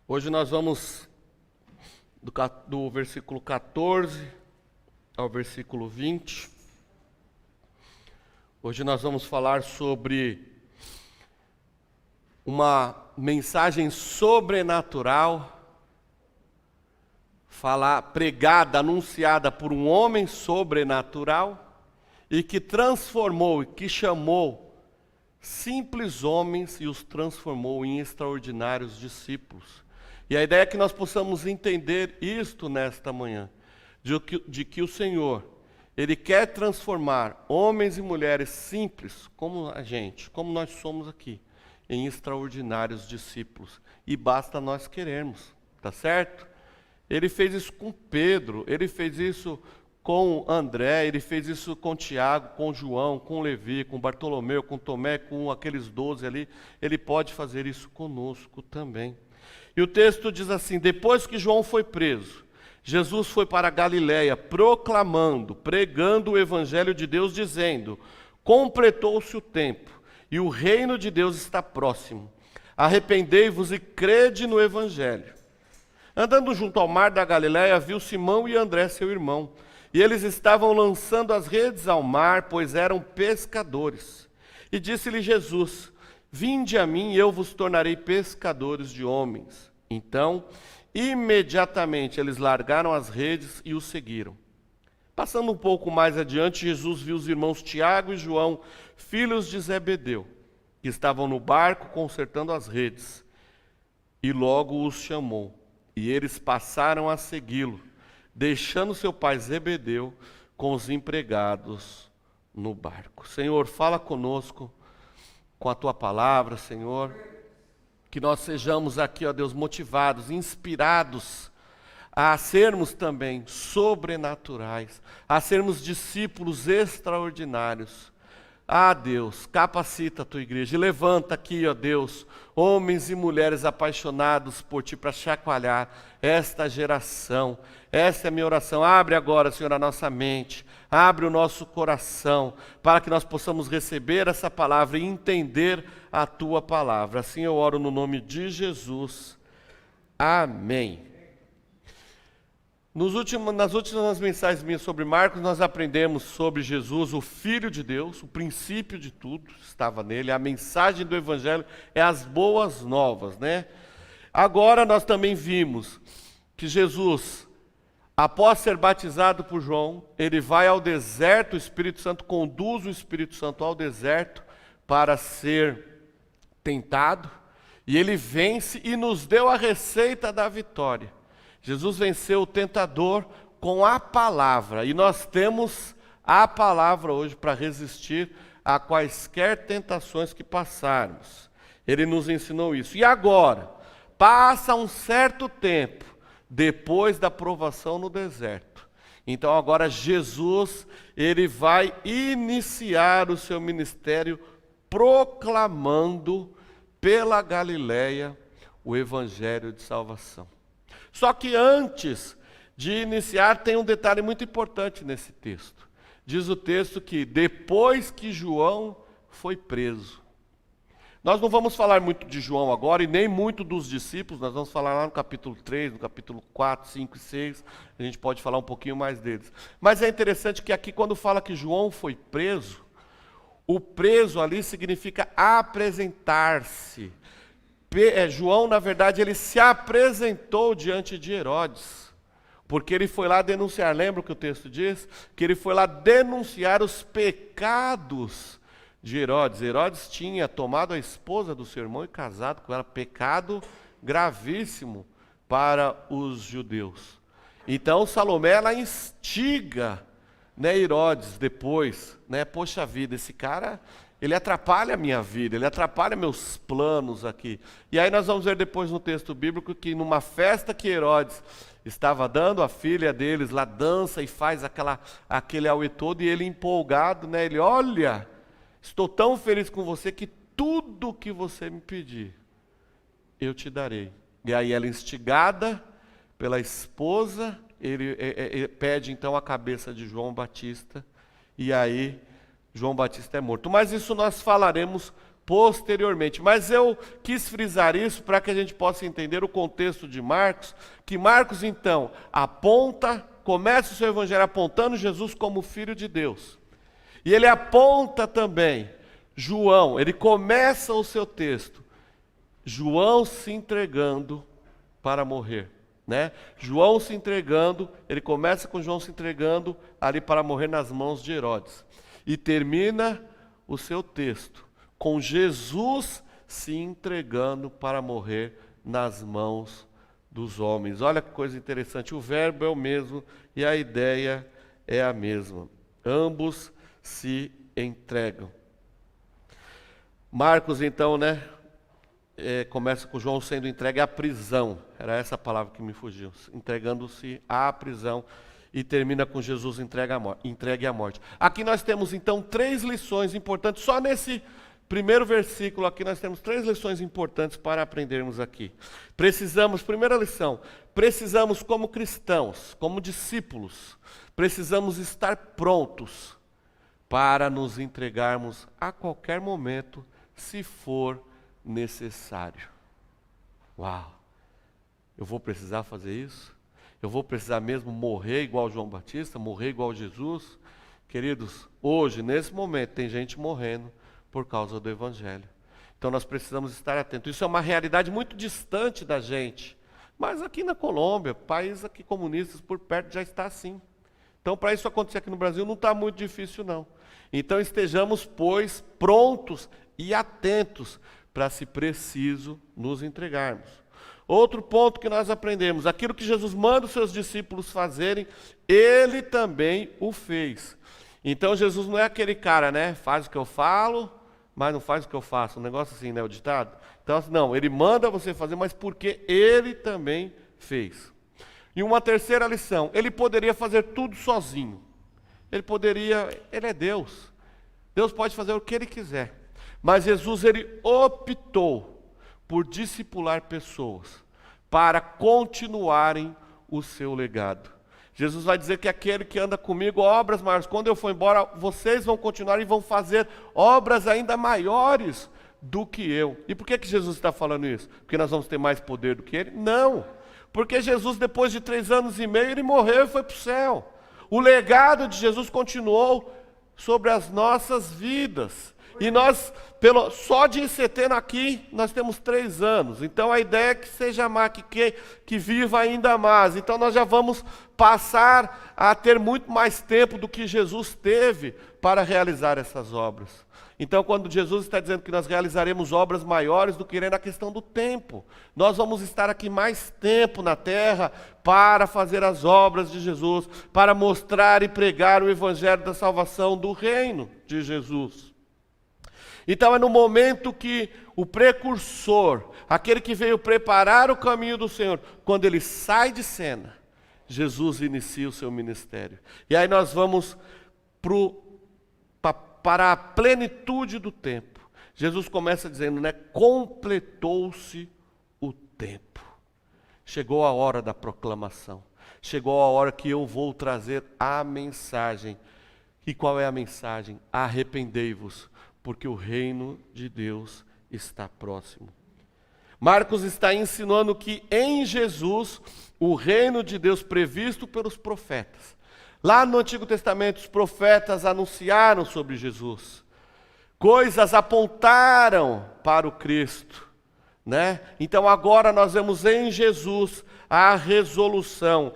Hoje nós vamos do versículo 14 ao versículo 20. Hoje nós vamos falar sobre uma mensagem sobrenatural, pregada, anunciada por um homem sobrenatural e que transformou e que chamou simples homens e os transformou em extraordinários discípulos. E a ideia é que nós possamos entender isto nesta manhã, de que o Senhor, Ele quer transformar homens e mulheres simples, como a gente, como nós somos aqui, em extraordinários discípulos. E basta nós querermos, tá certo? Ele fez isso com Pedro, Ele fez isso com André, Ele fez isso com Tiago, com João, com Levi, com Bartolomeu, com Tomé, com aqueles 12 ali. Ele pode fazer isso conosco também. E o texto diz assim: depois que João foi preso, Jesus foi para a Galiléia, proclamando, pregando o evangelho de Deus, dizendo: completou-se o tempo, e o reino de Deus está próximo. Arrependei-vos e crede no evangelho. Andando junto ao mar da Galiléia, viu Simão e André, seu irmão, e eles estavam lançando as redes ao mar, pois eram pescadores. E disse-lhe Jesus: vinde a mim e eu vos tornarei pescadores de homens. Então, imediatamente eles largaram as redes e o seguiram. Passando um pouco mais adiante, Jesus viu os irmãos Tiago e João, filhos de Zebedeu, que estavam no barco consertando as redes, e logo os chamou. E eles passaram a segui-lo, deixando seu pai Zebedeu com os empregados no barco. Senhor, fala conosco com a Tua palavra, Senhor, que nós sejamos aqui, ó Deus, motivados, inspirados a sermos também sobrenaturais, a sermos discípulos extraordinários. Ah, Deus, capacita a Tua igreja e levanta aqui, ó Deus, homens e mulheres apaixonados por Ti para chacoalhar esta geração. Essa é a minha oração. Abre agora, Senhor, a nossa mente, abre o nosso coração, para que nós possamos receber essa palavra e entender a Tua palavra. Assim eu oro no nome de Jesus. Amém. Nas últimas mensagens minhas sobre Marcos, nós aprendemos sobre Jesus, o Filho de Deus, o princípio de tudo estava nele, a mensagem do Evangelho é as boas novas, né? Agora nós também vimos que Jesus, após ser batizado por João, ele vai ao deserto, o Espírito Santo conduz o Espírito Santo ao deserto para ser tentado, e ele vence e nos deu a receita da vitória. Jesus venceu o tentador com a palavra, e nós temos a palavra hoje para resistir a quaisquer tentações que passarmos. Ele nos ensinou isso. E agora, passa um certo tempo depois da provação no deserto. Então agora Jesus, ele vai iniciar o seu ministério proclamando pela Galiléia o evangelho de salvação. Só que antes de iniciar, tem um detalhe muito importante nesse texto. Diz o texto que depois que João foi preso. Nós não vamos falar muito de João agora e nem muito dos discípulos, nós vamos falar lá no capítulo 3, no capítulo 4, 5 e 6, a gente pode falar um pouquinho mais deles. Mas é interessante que aqui quando fala que João foi preso, o preso ali significa apresentar-se. João, na verdade, ele se apresentou diante de Herodes, porque ele foi lá denunciar, lembra o que o texto diz? Que ele foi lá denunciar os pecados de Herodes. Herodes tinha tomado a esposa do seu irmão e casado com ela, pecado gravíssimo para os judeus. Então Salomé, ela instiga, né, Herodes depois, né, poxa vida, esse cara, ele atrapalha a minha vida, ele atrapalha meus planos aqui. E aí nós vamos ver depois no texto bíblico que numa festa que Herodes estava dando, a filha deles lá dança e faz aquele auê todo, e ele empolgado, né, ele, olha, estou tão feliz com você que tudo que você me pedir, eu te darei. E aí ela, instigada pela esposa, ele pede então a cabeça de João Batista, e aí João Batista é morto. Mas isso nós falaremos posteriormente. Mas eu quis frisar isso para que a gente possa entender o contexto de Marcos, que Marcos então começa o seu evangelho apontando Jesus como Filho de Deus. E ele aponta também João, ele começa o seu texto, João se entregando para morrer. Né? João se entregando, ele começa com João se entregando ali para morrer nas mãos de Herodes. E termina o seu texto com Jesus se entregando para morrer nas mãos dos homens. Olha que coisa interessante, o verbo é o mesmo e a ideia é a mesma. Ambos se entregam. Marcos então, né? Começa com João sendo entregue à prisão, era essa a palavra que me fugiu, entregando-se à prisão, e termina com Jesus entregue à morte. Aqui nós temos então 3 lições importantes, só nesse primeiro versículo aqui nós temos 3 lições importantes para aprendermos aqui. Primeira lição, precisamos como cristãos, como discípulos, precisamos estar prontos para nos entregarmos a qualquer momento, se for necessário. Uau! Eu vou precisar fazer isso? Eu vou precisar mesmo morrer igual João Batista, morrer igual Jesus? Queridos, hoje, nesse momento, tem gente morrendo por causa do Evangelho. Então nós precisamos estar atentos. Isso é uma realidade muito distante da gente. Mas aqui na Colômbia, país aqui comunistas por perto já está assim. Então para isso acontecer aqui no Brasil não está muito difícil não. Então estejamos, pois, prontos e atentos para, se preciso, nos entregarmos. Outro ponto que nós aprendemos, aquilo que Jesus manda os seus discípulos fazerem, ele também o fez. Então Jesus não é aquele cara, né? Faz o que eu falo, mas não faz o que eu faço. Um negócio assim, né? O ditado. Então, não, ele manda você fazer, mas porque ele também fez. E uma terceira lição, ele poderia fazer tudo sozinho. Ele é Deus. Deus pode fazer o que ele quiser. Mas Jesus, ele optou por discipular pessoas para continuarem o seu legado. Jesus vai dizer que aquele que anda comigo, obras maiores, quando eu for embora, vocês vão continuar e vão fazer obras ainda maiores do que eu. E por que Jesus está falando isso? Porque nós vamos ter mais poder do que ele? Não. Porque Jesus, depois de 3 anos e meio, ele morreu e foi para o céu. O legado de Jesus continuou sobre as nossas vidas. E nós, só de Inceteno aqui, nós temos 3 anos. Então a ideia é que seja mais, que viva ainda mais. Então nós já vamos passar a ter muito mais tempo do que Jesus teve para realizar essas obras. Então quando Jesus está dizendo que nós realizaremos obras maiores do que ele, é na questão do tempo. Nós vamos estar aqui mais tempo na terra para fazer as obras de Jesus, para mostrar e pregar o evangelho da salvação do reino de Jesus. Então é no momento que o precursor, aquele que veio preparar o caminho do Senhor, quando ele sai de cena, Jesus inicia o seu ministério. E aí nós vamos para a plenitude do tempo. Jesus começa dizendo, né? Completou-se o tempo. Chegou a hora da proclamação. Chegou a hora que eu vou trazer a mensagem. E qual é a mensagem? Arrependei-vos, porque o reino de Deus está próximo. Marcos está ensinando que em Jesus, o reino de Deus previsto pelos profetas. Lá no Antigo Testamento, os profetas anunciaram sobre Jesus. Coisas apontaram para o Cristo, né? Então agora nós vemos em Jesus a resolução,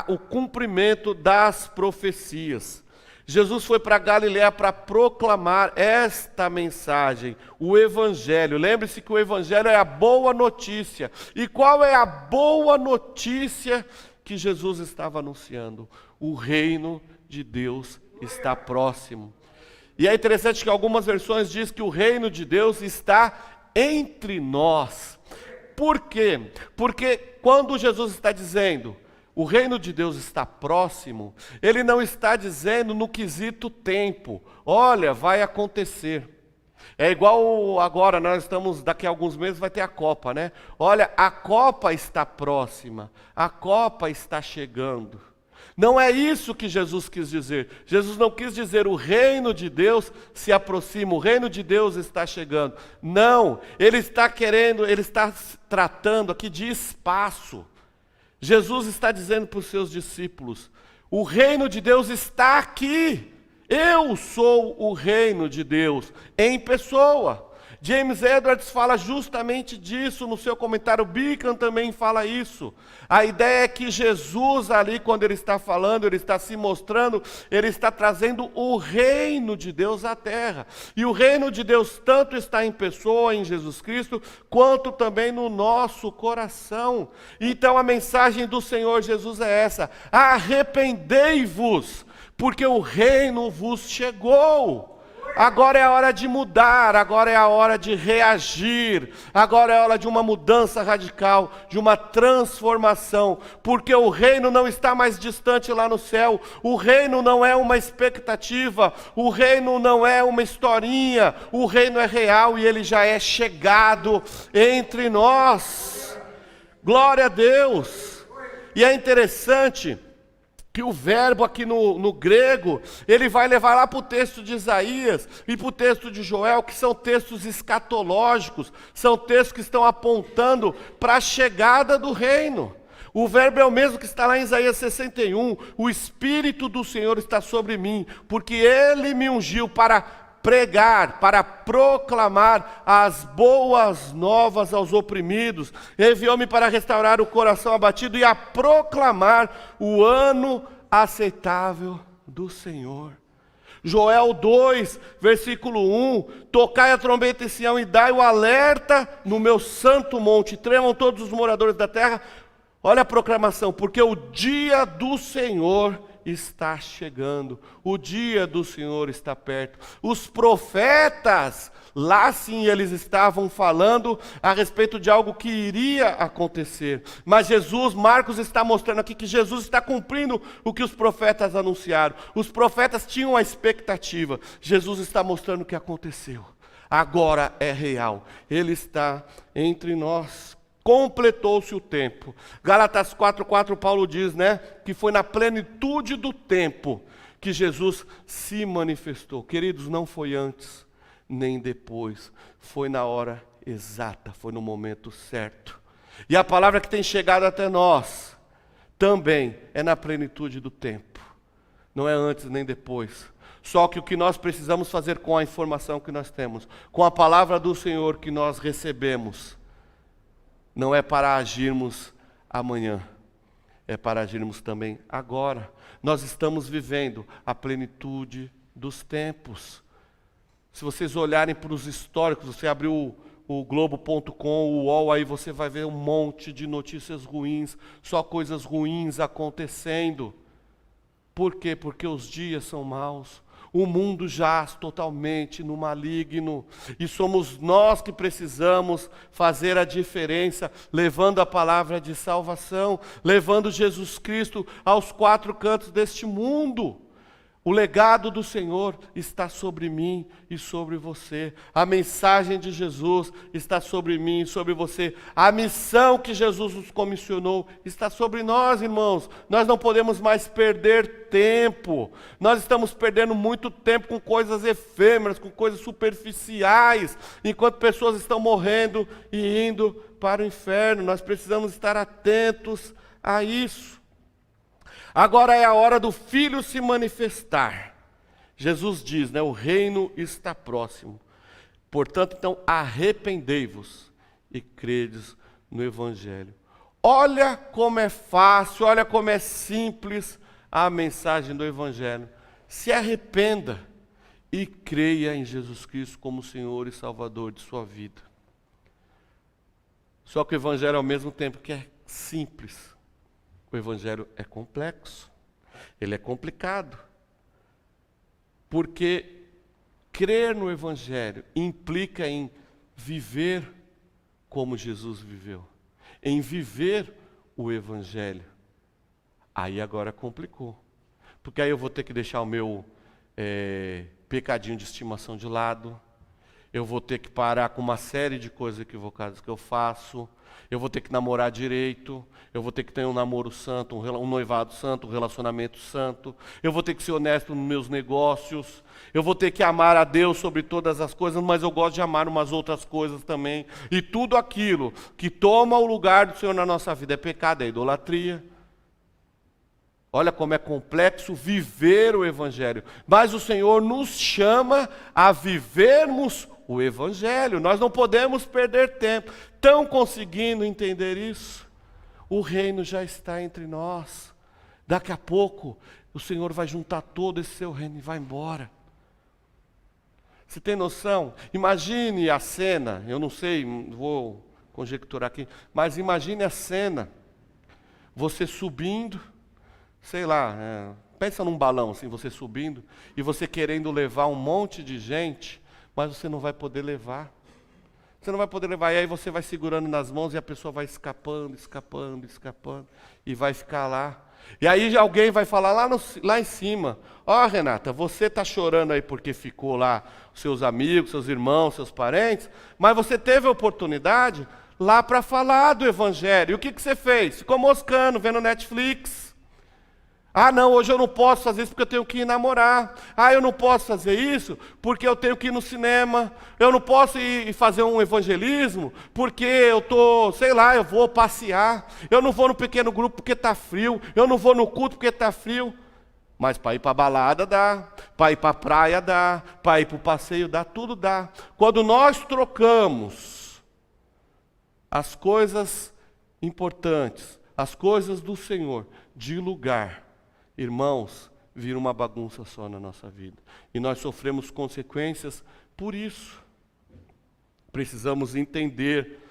o cumprimento das profecias. Jesus foi para Galiléia para proclamar esta mensagem, o Evangelho. Lembre-se que o Evangelho é a boa notícia. E qual é a boa notícia que Jesus estava anunciando? O reino de Deus está próximo. E é interessante que algumas versões dizem que o reino de Deus está entre nós. Por quê? Porque quando Jesus está dizendo o reino de Deus está próximo, ele não está dizendo no quesito tempo. Olha, vai acontecer. É igual agora, nós estamos, daqui a alguns meses vai ter a Copa, né? Olha, a Copa está próxima, a Copa está chegando. Não é isso que Jesus quis dizer. Jesus não quis dizer o reino de Deus se aproxima, o reino de Deus está chegando. Não, ele está tratando aqui de espaço. Jesus está dizendo para os seus discípulos: o reino de Deus está aqui. Eu sou o reino de Deus em pessoa. James Edwards fala justamente disso no seu comentário. Beacon também fala isso. A ideia é que Jesus ali, quando ele está falando, ele está se mostrando, ele está trazendo o reino de Deus à terra. E o reino de Deus tanto está em pessoa, em Jesus Cristo, quanto também no nosso coração. Então a mensagem do Senhor Jesus é essa: arrependei-vos, porque o reino vos chegou. Agora é a hora de mudar, agora é a hora de reagir, agora é a hora de uma mudança radical, de uma transformação, porque o reino não está mais distante lá no céu, o reino não é uma expectativa, o reino não é uma historinha, o reino é real e ele já é chegado entre nós. Glória a Deus! E é interessante que o verbo aqui no grego, ele vai levar lá para o texto de Isaías e para o texto de Joel, que são textos escatológicos, são textos que estão apontando para a chegada do reino. O verbo é o mesmo que está lá em Isaías 61, o Espírito do Senhor está sobre mim, porque Ele me ungiu para pregar, para proclamar as boas novas aos oprimidos, enviou-me para restaurar o coração abatido e a proclamar o ano aceitável do Senhor. Joel 2, versículo 1, tocai a trombeta em Sião e dai o alerta no meu santo monte, tremam todos os moradores da terra. Olha a proclamação: porque o dia do Senhor está chegando, o dia do Senhor está perto. Os profetas, lá sim eles estavam falando a respeito de algo que iria acontecer. Mas Marcos está mostrando aqui que Jesus está cumprindo o que os profetas anunciaram. Os profetas tinham a expectativa, Jesus está mostrando o que aconteceu. Agora é real, Ele está entre nós. Completou-se o tempo. Gálatas 4:4, Paulo diz, que foi na plenitude do tempo que Jesus se manifestou. Queridos, não foi antes nem depois, foi na hora exata, foi no momento certo. E a palavra que tem chegado até nós também é na plenitude do tempo, não é antes nem depois. Só que o que nós precisamos fazer com a informação que nós temos, com a palavra do Senhor que nós recebemos, não é para agirmos amanhã, é para agirmos também agora. Nós estamos vivendo a plenitude dos tempos. Se vocês olharem para os históricos, você abrir o Globo.com, o UOL, aí você vai ver um monte de notícias ruins, só coisas ruins acontecendo. Por quê? Porque os dias são maus. O mundo jaz totalmente no maligno, e somos nós que precisamos fazer a diferença, levando a palavra de salvação, levando Jesus Cristo aos quatro cantos deste mundo. O legado do Senhor está sobre mim e sobre você. A mensagem de Jesus está sobre mim e sobre você. A missão que Jesus nos comissionou está sobre nós, irmãos. Nós não podemos mais perder tempo. Nós estamos perdendo muito tempo com coisas efêmeras, com coisas superficiais, enquanto pessoas estão morrendo e indo para o inferno. Nós precisamos estar atentos a isso. Agora é a hora do Filho se manifestar. Jesus diz, o reino está próximo. Portanto, então, arrependei-vos e credes no Evangelho. Olha como é fácil, olha como é simples a mensagem do Evangelho. Se arrependa e creia em Jesus Cristo como Senhor e Salvador de sua vida. Só que o Evangelho, ao mesmo tempo que é simples, o Evangelho é complexo, ele é complicado, porque crer no Evangelho implica em viver como Jesus viveu, em viver o Evangelho. Aí agora complicou, porque aí eu vou ter que deixar o meu pecadinho de estimação de lado, eu vou ter que parar com uma série de coisas equivocadas que eu faço, eu vou ter que namorar direito, eu vou ter que ter um namoro santo, um noivado santo, um relacionamento santo, eu vou ter que ser honesto nos meus negócios, eu vou ter que amar a Deus sobre todas as coisas, mas eu gosto de amar umas outras coisas também. E tudo aquilo que toma o lugar do Senhor na nossa vida é pecado, é idolatria. Olha como é complexo viver o Evangelho. Mas o Senhor nos chama a vivermos o Evangelho. Nós não podemos perder tempo. Estão conseguindo entender isso? O reino já está entre nós. Daqui a pouco o Senhor vai juntar todo esse seu reino e vai embora. Você tem noção? Imagine a cena, eu não sei, vou conjecturar aqui, mas imagine a cena, você subindo, sei lá, pensa num balão assim, você subindo, e você querendo levar um monte de gente, mas você não vai poder levar. Você não vai poder levar, e aí você vai segurando nas mãos e a pessoa vai escapando, e vai ficar lá. E aí alguém vai falar lá em cima, ó Renata, você está chorando aí porque ficou lá, seus amigos, seus irmãos, seus parentes, mas você teve a oportunidade lá para falar do Evangelho. E o que você fez? Ficou moscando, vendo Netflix. Ah, não, hoje eu não posso fazer isso porque eu tenho que ir namorar. Ah, eu não posso fazer isso porque eu tenho que ir no cinema. Eu não posso ir fazer um evangelismo porque eu estou, sei lá, eu vou passear. Eu não vou no pequeno grupo porque está frio. Eu não vou no culto porque está frio. Mas para ir para a balada dá, para ir para a praia dá, para ir para o passeio dá, tudo dá. Quando nós trocamos as coisas importantes, as coisas do Senhor, de lugar, irmãos, vira uma bagunça só na nossa vida. E nós sofremos consequências por isso. Precisamos entender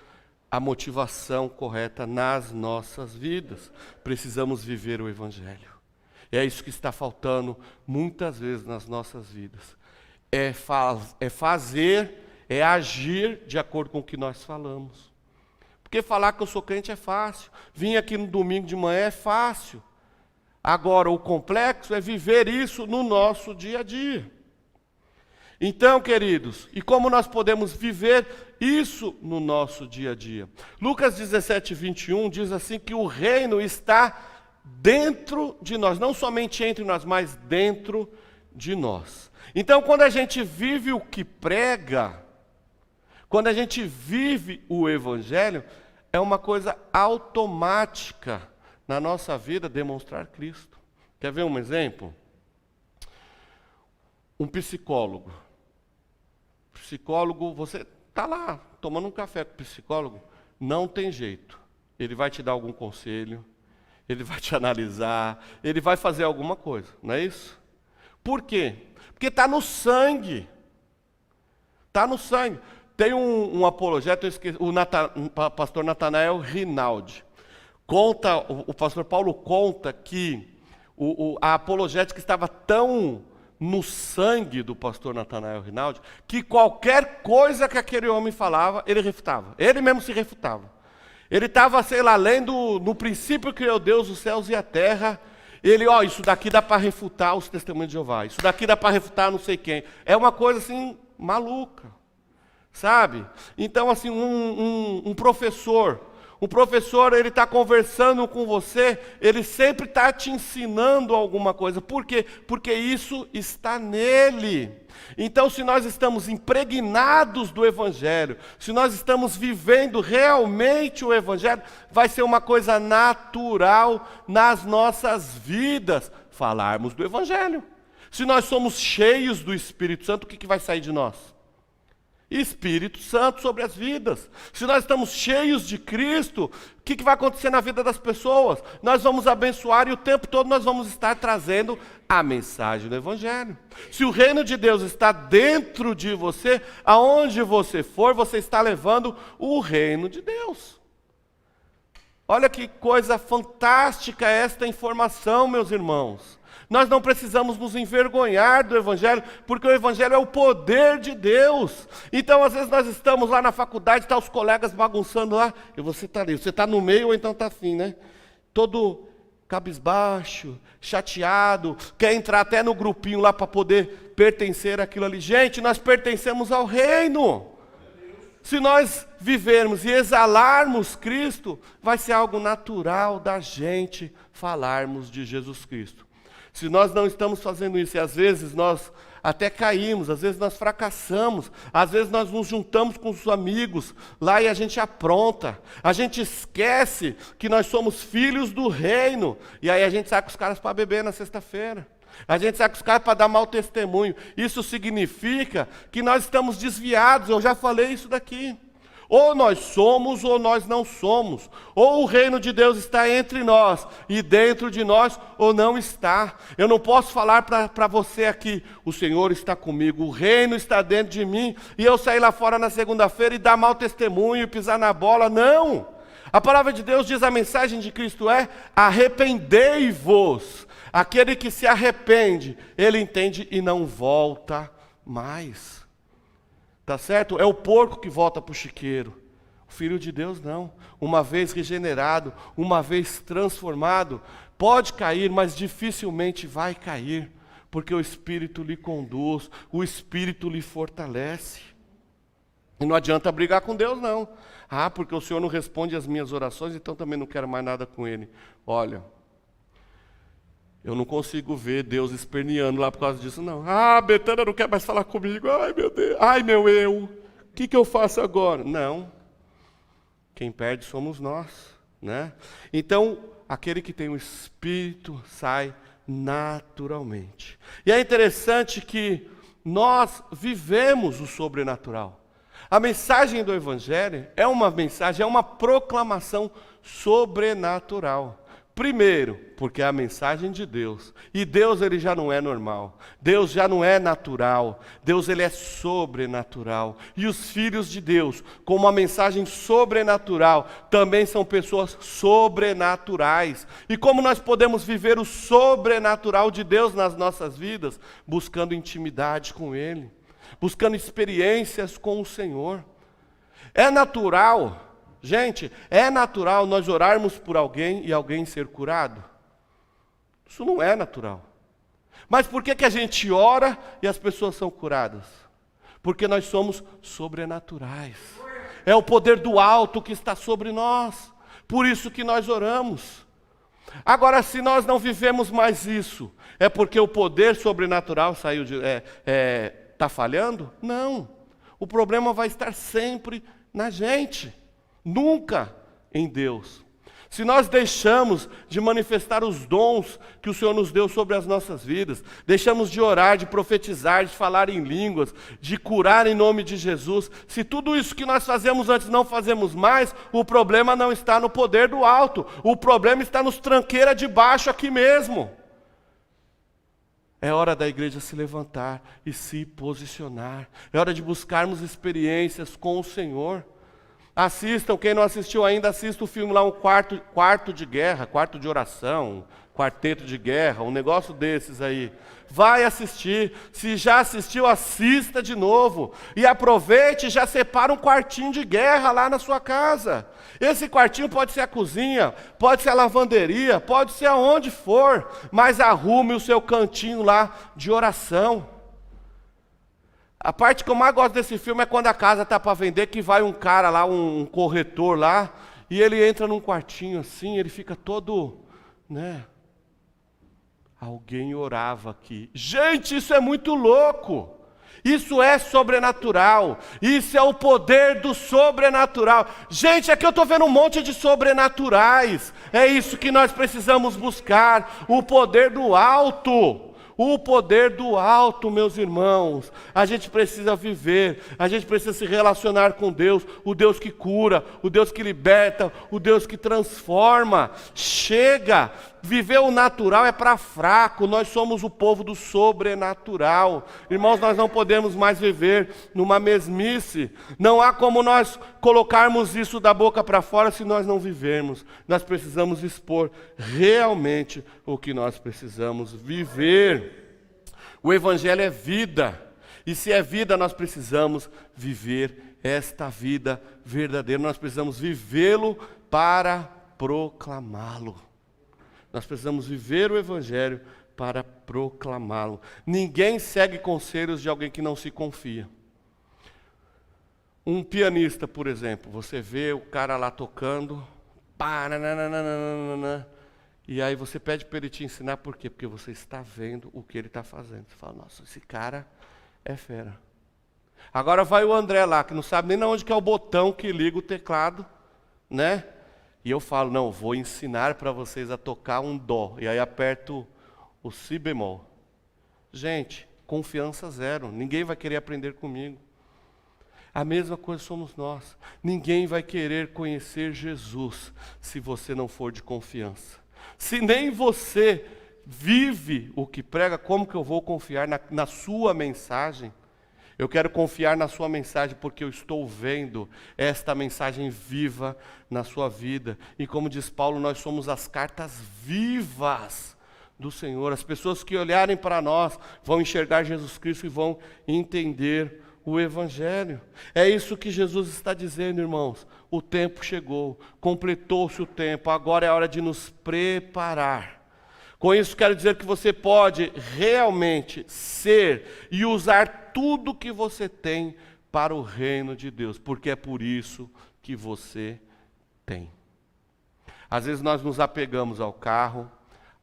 a motivação correta nas nossas vidas. Precisamos viver o Evangelho. É isso que está faltando muitas vezes nas nossas vidas. É fazer, é agir de acordo com o que nós falamos. Porque falar que eu sou crente é fácil. Vir aqui no domingo de manhã é fácil. Agora, o complexo é viver isso no nosso dia a dia. Então, queridos, e como nós podemos viver isso no nosso dia a dia? Lucas 17, 21 diz assim que o reino está dentro de nós, não somente entre nós, mas dentro de nós. Então, quando a gente vive o que prega, quando a gente vive o Evangelho, é uma coisa automática na nossa vida demonstrar Cristo. Quer ver um exemplo? Um psicólogo. Psicólogo, você está lá tomando um café com o psicólogo, não tem jeito. Ele vai te dar algum conselho, ele vai te analisar, ele vai fazer alguma coisa, não é isso? Por quê? Porque está no sangue. Está no sangue. Tem um apologeta, o pastor Nathanael Rinaldi. O pastor Paulo conta que a apologética estava tão no sangue do pastor Nathanael Rinaldi, que qualquer coisa que aquele homem falava, ele refutava. Ele mesmo se refutava. Ele estava, sei lá, lendo no princípio criou Deus os céus e a terra. Ele, isso daqui dá para refutar os testemunhos de Jeová. Isso daqui dá para refutar não sei quem. É uma coisa assim, maluca. Sabe? Então, assim, um professor, ele está conversando com você, ele sempre está te ensinando alguma coisa. Por quê? Porque isso está nele. Então, se nós estamos impregnados do Evangelho, se nós estamos vivendo realmente o Evangelho, vai ser uma coisa natural nas nossas vidas falarmos do Evangelho. Se nós somos cheios do Espírito Santo, o que vai sair de nós? Espírito Santo sobre as vidas. Se nós estamos cheios de Cristo, o que vai acontecer na vida das pessoas? Nós vamos abençoar e o tempo todo nós vamos estar trazendo a mensagem do Evangelho. Se o reino de Deus está dentro de você, aonde você for, você está levando o reino de Deus. Olha que coisa fantástica esta informação, meus irmãos. Nós não precisamos nos envergonhar do Evangelho, porque o Evangelho é o poder de Deus. Então, às vezes, nós estamos lá na faculdade, tá os colegas bagunçando lá, e você está ali. Você está no meio ou então está assim, né? Todo cabisbaixo, chateado, quer entrar até no grupinho lá para poder pertencer àquilo ali. Gente, nós pertencemos ao reino. Se nós vivermos e exalarmos Cristo, vai ser algo natural da gente falarmos de Jesus Cristo. Se nós não estamos fazendo isso, e às vezes nós até caímos, às vezes nós fracassamos, às vezes nós nos juntamos com os amigos lá e a gente apronta, a gente esquece que nós somos filhos do reino, e aí a gente sai com os caras para beber na sexta-feira. A gente sai com os caras para dar mau testemunho. Isso significa que nós estamos desviados, eu já falei isso daqui. Ou nós somos ou nós não somos. Ou o reino de Deus está entre nós e dentro de nós, ou não está. Eu não posso falar para você aqui, o Senhor está comigo, o reino está dentro de mim, e eu sair lá fora na segunda-feira e dar mau testemunho e pisar na bola. Não! A palavra de Deus diz, a mensagem de Cristo é: arrependei-vos. Aquele que se arrepende, ele entende e não volta mais. Tá certo? É o porco que volta para o chiqueiro. O Filho de Deus não. Uma vez regenerado, uma vez transformado, pode cair, mas dificilmente vai cair, porque o Espírito lhe conduz, o Espírito lhe fortalece. E não adianta brigar com Deus, não. Ah, porque o Senhor não responde às minhas orações, então também não quero mais nada com Ele. Olha, eu não consigo ver Deus esperneando lá por causa disso, não. Ah, Betânia não quer mais falar comigo. Ai, meu Deus. Ai, meu eu. O que eu faço agora? Não. Quem perde somos nós, né? Então, aquele que tem o Espírito sai naturalmente. E é interessante que nós vivemos o sobrenatural. A mensagem do Evangelho é uma mensagem, é uma proclamação sobrenatural. Primeiro, porque é a mensagem de Deus. E Deus, ele já não é normal. Deus já não é natural. Deus, ele é sobrenatural. E os filhos de Deus, com uma mensagem sobrenatural, também são pessoas sobrenaturais. E como nós podemos viver o sobrenatural de Deus nas nossas vidas? Buscando intimidade com Ele. Buscando experiências com o Senhor. É natural. Gente, é natural nós orarmos por alguém e alguém ser curado? Isso não é natural. Mas por que a gente ora e as pessoas são curadas? Porque nós somos sobrenaturais. É o poder do alto que está sobre nós. Por isso que nós oramos. Agora, se nós não vivemos mais isso, é porque o poder sobrenatural saiu está falhando? Não. O problema vai estar sempre na gente. Nunca em Deus. Se nós deixamos de manifestar os dons que o Senhor nos deu sobre as nossas vidas, deixamos de orar, de profetizar, de falar em línguas, de curar em nome de Jesus, se tudo isso que nós fazemos antes não fazemos mais, o problema não está no poder do alto, o problema está nos tranqueira de baixo aqui mesmo. É hora da igreja se levantar e se posicionar, é hora de buscarmos experiências com o Senhor. Assistam, quem não assistiu ainda, assista o filme lá, quarto de guerra, quarto de oração, quarteto de guerra, um negócio desses aí. Vai assistir, se já assistiu, assista de novo. E aproveite e já separa um quartinho de guerra lá na sua casa. Esse quartinho pode ser a cozinha, pode ser a lavanderia, pode ser aonde for, mas arrume o seu cantinho lá de oração. A parte que eu mais gosto desse filme é quando a casa está para vender, que vai um cara lá, um corretor lá, e ele entra num quartinho assim, ele fica todo, né? Alguém orava aqui. Gente, isso é muito louco. Isso é sobrenatural. Isso é o poder do sobrenatural. Gente, aqui eu estou vendo um monte de sobrenaturais. É isso que nós precisamos buscar. O poder do alto. O poder do alto, meus irmãos. A gente precisa viver, a gente precisa se relacionar com Deus, o Deus que cura, o Deus que liberta, o Deus que transforma. Chega! Viver o natural é para fraco, nós somos o povo do sobrenatural. Irmãos, nós não podemos mais viver numa mesmice. Não há como nós colocarmos isso da boca para fora se nós não vivermos. Nós precisamos expor realmente o que nós precisamos viver. O Evangelho é vida. E se é vida, nós precisamos viver esta vida verdadeira. Nós precisamos vivê-lo para proclamá-lo. Nós precisamos viver o Evangelho para proclamá-lo. Ninguém segue conselhos de alguém que não se confia. Um pianista, por exemplo, você vê o cara lá tocando, pá, nananana, e aí você pede para ele te ensinar, por quê? Porque você está vendo o que ele está fazendo. Você fala, nossa, esse cara é fera. Agora vai o André lá, que não sabe nem onde que é o botão que liga o teclado, né? E eu falo, não, vou ensinar para vocês a tocar um dó. E aí aperto o si bemol. Gente, confiança zero. Ninguém vai querer aprender comigo. A mesma coisa somos nós. Ninguém vai querer conhecer Jesus se você não for de confiança. Se nem você vive o que prega, como que eu vou confiar na sua mensagem? Eu quero confiar na sua mensagem porque eu estou vendo esta mensagem viva na sua vida. E como diz Paulo, nós somos as cartas vivas do Senhor. As pessoas que olharem para nós vão enxergar Jesus Cristo e vão entender o Evangelho. É isso que Jesus está dizendo, irmãos. O tempo chegou, completou-se o tempo, agora é hora de nos preparar. Com isso quero dizer que você pode realmente ser e usar tudo que você tem para o reino de Deus, porque é por isso que você tem. Às vezes nós nos apegamos ao carro,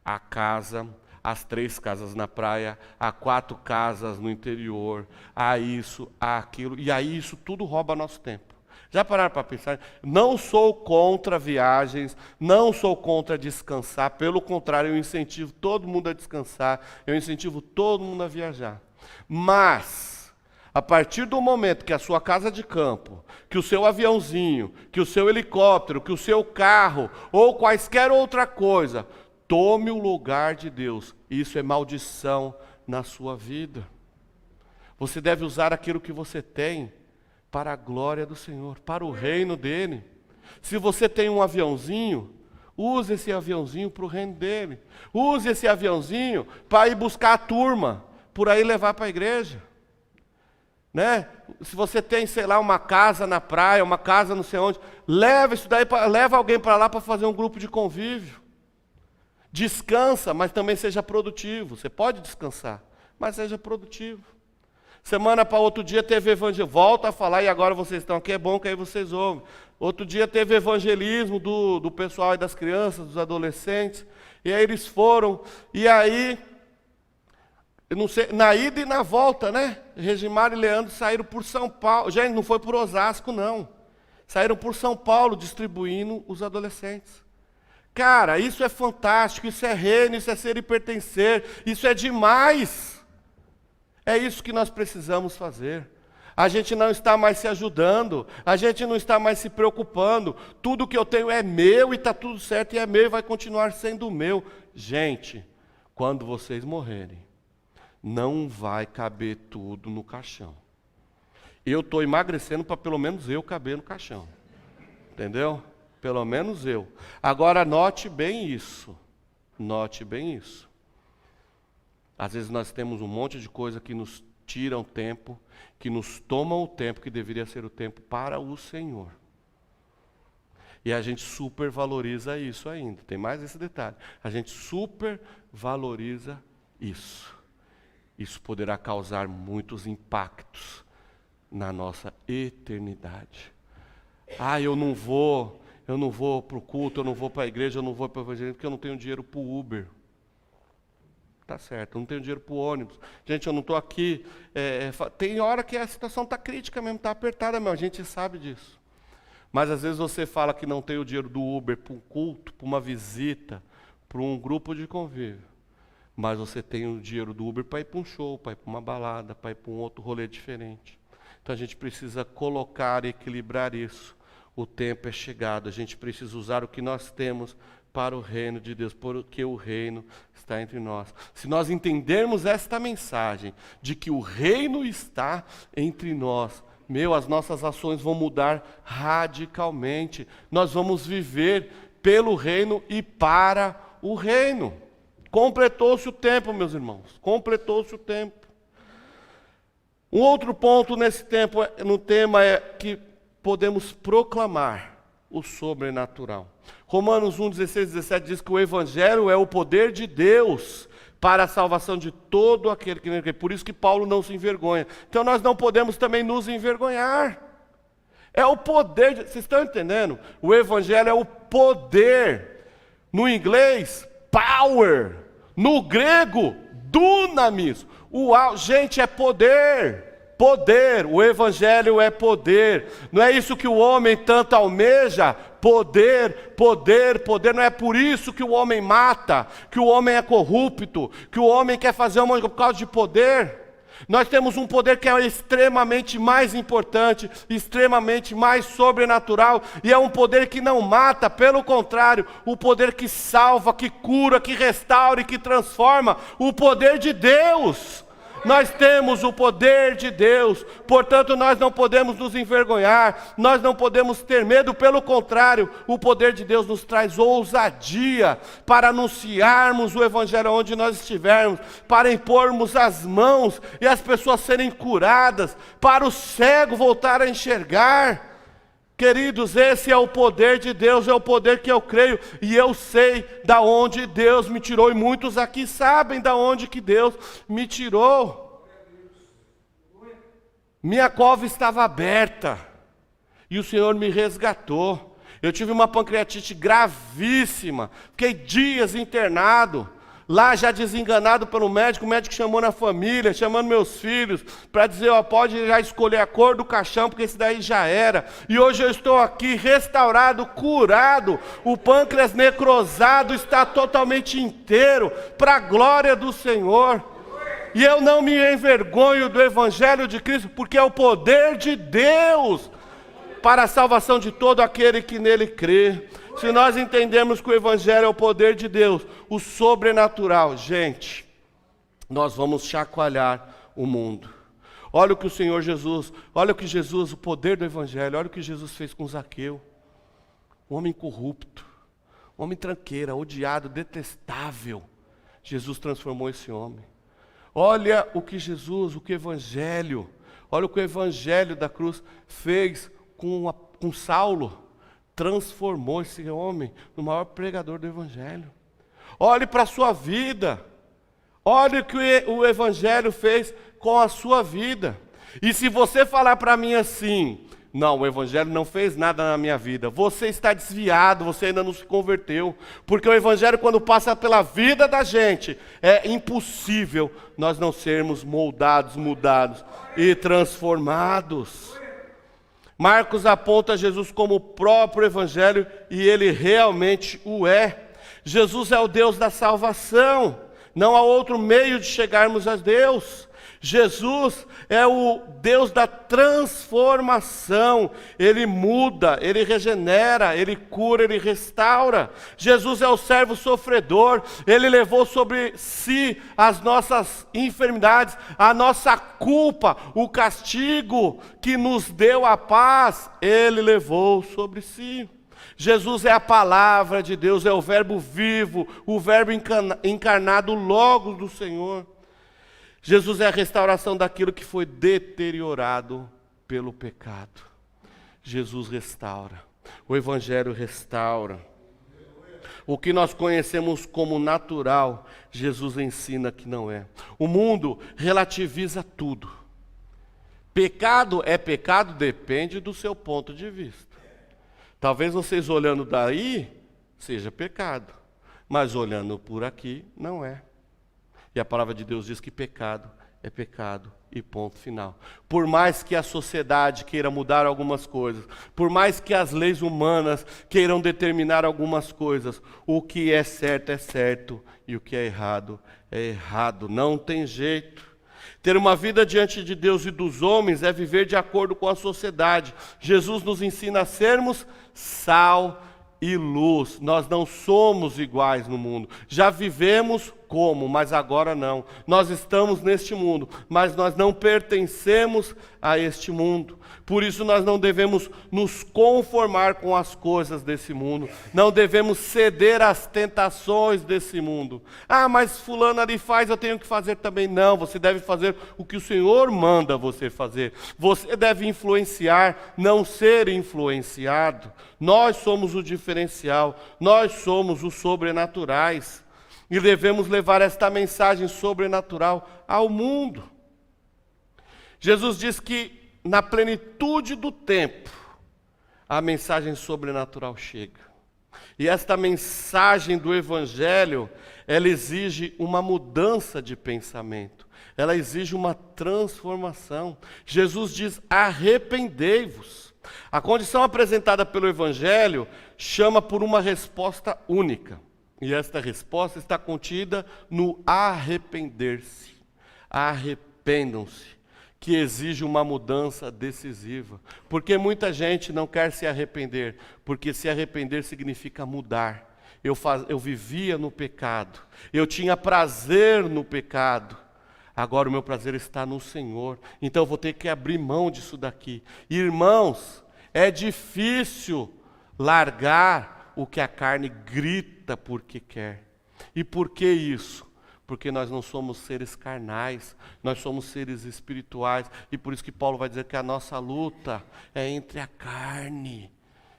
à casa, às 3 casas na praia, a 4 casas no interior, a isso, a aquilo, e aí isso tudo rouba nosso tempo. Já pararam para pensar? Não sou contra viagens, não sou contra descansar, pelo contrário, eu incentivo todo mundo a descansar, eu incentivo todo mundo a viajar. Mas, a partir do momento que a sua casa de campo, que o seu aviãozinho, que o seu helicóptero, que o seu carro, ou quaisquer outra coisa, tome o lugar de Deus, isso é maldição na sua vida. Você deve usar aquilo que você tem para a glória do Senhor, para o reino dele. Se você tem um aviãozinho, use esse aviãozinho para o reino dele. Use esse aviãozinho para ir buscar a turma, por aí levar para a igreja. Né? Se você tem, sei lá, uma casa na praia, uma casa não sei onde, leva isso daí, leva alguém para lá para fazer um grupo de convívio. Descansa, mas também seja produtivo. Você pode descansar, mas seja produtivo. Semana para outro dia teve evangelismo, volta a falar, e agora vocês estão aqui, é bom que aí vocês ouvem. Outro dia teve evangelismo do pessoal e das crianças, dos adolescentes, e aí eles foram, e aí, eu não sei, na ida e na volta, né? Regimar e Leandro saíram por São Paulo, gente, não foi por Osasco não, saíram por São Paulo distribuindo os adolescentes. Cara, isso é fantástico, isso é reino, isso é ser e pertencer, isso é demais. É isso que nós precisamos fazer. A gente não está mais se ajudando, a gente não está mais se preocupando. Tudo que eu tenho é meu e está tudo certo e é meu e vai continuar sendo meu. Gente, quando vocês morrerem, não vai caber tudo no caixão. Eu estou emagrecendo para pelo menos eu caber no caixão. Entendeu? Pelo menos eu. Agora note bem isso. Note bem isso. Às vezes nós temos um monte de coisa que nos tiram tempo, que nos tomam o tempo que deveria ser o tempo para o Senhor. E a gente supervaloriza isso ainda. Tem mais esse detalhe. A gente supervaloriza isso. Isso poderá causar muitos impactos na nossa eternidade. Ah, eu não vou para o culto, eu não vou para a igreja, eu não vou para o evangelho, porque eu não tenho dinheiro para o Uber. Tá certo, eu não tenho dinheiro para o ônibus. Gente, eu não estou aqui. Tem hora que a situação está crítica mesmo, está apertada mesmo, a gente sabe disso. Mas às vezes você fala que não tem o dinheiro do Uber para um culto, para uma visita, para um grupo de convívio. Mas você tem o dinheiro do Uber para ir para um show, para ir para uma balada, para ir para um outro rolê diferente. Então a gente precisa colocar e equilibrar isso. O tempo é chegado, a gente precisa usar o que nós temos para o reino de Deus, porque o reino está entre nós. Se nós entendermos esta mensagem de que o reino está entre nós, as nossas ações vão mudar radicalmente. Nós vamos viver pelo reino e para o reino. Completou-se o tempo, meus irmãos. Completou-se o tempo. Um outro ponto nesse tempo, no tema, é que podemos proclamar o sobrenatural. Romanos 1, 16 e 17 diz que o Evangelho é o poder de Deus para a salvação de todo aquele que nele crê. Por isso que Paulo não se envergonha. Então nós não podemos também nos envergonhar. É o poder, vocês estão entendendo? O Evangelho é o poder. No inglês, power. No grego, dunamis. Gente, é poder. Poder, o Evangelho é poder. Não é isso que o homem tanto almeja? Poder, poder, poder. Não é por isso que o homem mata, que o homem é corrupto, que o homem quer fazer uma coisa por causa de poder. Nós temos um poder que é extremamente mais importante, extremamente mais sobrenatural, e é um poder que não mata, pelo contrário, o poder que salva, que cura, que restaura e que transforma, o poder de Deus. Nós temos o poder de Deus, portanto nós não podemos nos envergonhar, nós não podemos ter medo, pelo contrário, o poder de Deus nos traz ousadia para anunciarmos o Evangelho onde nós estivermos, para impormos as mãos e as pessoas serem curadas, para o cego voltar a enxergar. Queridos, esse é o poder de Deus, é o poder que eu creio, e eu sei da onde Deus me tirou, e muitos aqui sabem da onde que Deus me tirou. Minha cova estava aberta, e o Senhor me resgatou. Eu tive uma pancreatite gravíssima, fiquei dias internado, lá já desenganado pelo médico, o médico chamou na família, chamando meus filhos, para dizer, ó, pode já escolher a cor do caixão, porque esse daí já era. E hoje eu estou aqui restaurado, curado, o pâncreas necrosado está totalmente inteiro, para a glória do Senhor. E eu não me envergonho do Evangelho de Cristo, porque é o poder de Deus para a salvação de todo aquele que nele crê. Se nós entendemos que o Evangelho é o poder de Deus, o sobrenatural, gente, nós vamos chacoalhar o mundo. Olha o que o Senhor Jesus, olha o que Jesus, o poder do Evangelho, olha o que Jesus fez com Zaqueu. Um homem corrupto, um homem tranqueira, odiado, detestável. Jesus transformou esse homem. Olha o que Jesus, o que o Evangelho, olha o que o Evangelho da cruz fez com Saulo. Transformou esse homem no maior pregador do Evangelho. Olhe para a sua vida. Olhe o que o Evangelho fez com a sua vida. E se você falar para mim assim, não, o Evangelho não fez nada na minha vida, você está desviado, você ainda não se converteu. Porque o Evangelho, quando passa pela vida da gente, é impossível nós não sermos moldados, mudados e transformados. Marcos aponta Jesus como o próprio Evangelho, e ele realmente o é. Jesus é o Deus da salvação, não há outro meio de chegarmos a Deus. Jesus é o Deus da transformação, Ele muda, Ele regenera, Ele cura, Ele restaura. Jesus é o servo sofredor, Ele levou sobre si as nossas enfermidades, a nossa culpa, o castigo que nos deu a paz, Ele levou sobre si. Jesus é a palavra de Deus, é o verbo vivo, o verbo encarnado, o Logos do Senhor. Jesus é a restauração daquilo que foi deteriorado pelo pecado. Jesus restaura. O Evangelho restaura. O que nós conhecemos como natural, Jesus ensina que não é. O mundo relativiza tudo. Pecado é pecado, depende do seu ponto de vista. Talvez vocês olhando daí, seja pecado. Mas olhando por aqui, não é. E a palavra de Deus diz que pecado é pecado e ponto final. Por mais que a sociedade queira mudar algumas coisas, por mais que as leis humanas queiram determinar algumas coisas, o que é certo e o que é errado, não tem jeito. Ter uma vida diante de Deus e dos homens é viver de acordo com a sociedade. Jesus nos ensina a sermos sal e luz. Nós não somos iguais no mundo. Já vivemos como, mas agora não. Nós estamos neste mundo, mas nós não pertencemos a este mundo. Por isso nós não devemos nos conformar com as coisas desse mundo. Não devemos ceder às tentações desse mundo. Ah, mas fulano ali faz, eu tenho que fazer também. Não, você deve fazer o que o Senhor manda você fazer. Você deve influenciar, não ser influenciado. Nós somos o diferencial, nós somos os sobrenaturais. E devemos levar esta mensagem sobrenatural ao mundo. Jesus diz que na plenitude do tempo, a mensagem sobrenatural chega. E esta mensagem do Evangelho, ela exige uma mudança de pensamento. Ela exige uma transformação. Jesus diz: arrependei-vos. A condição apresentada pelo Evangelho chama por uma resposta única. E esta resposta está contida no arrepender-se. Arrependam-se, que exige uma mudança decisiva. Porque muita gente não quer se arrepender, porque se arrepender significa mudar. Eu vivia no pecado, eu tinha prazer no pecado, agora o meu prazer está no Senhor, então eu vou ter que abrir mão disso daqui. Irmãos, é difícil largar o que a carne grita porque quer. E por que isso? Porque nós não somos seres carnais, nós somos seres espirituais. E por isso que Paulo vai dizer que a nossa luta é entre a carne.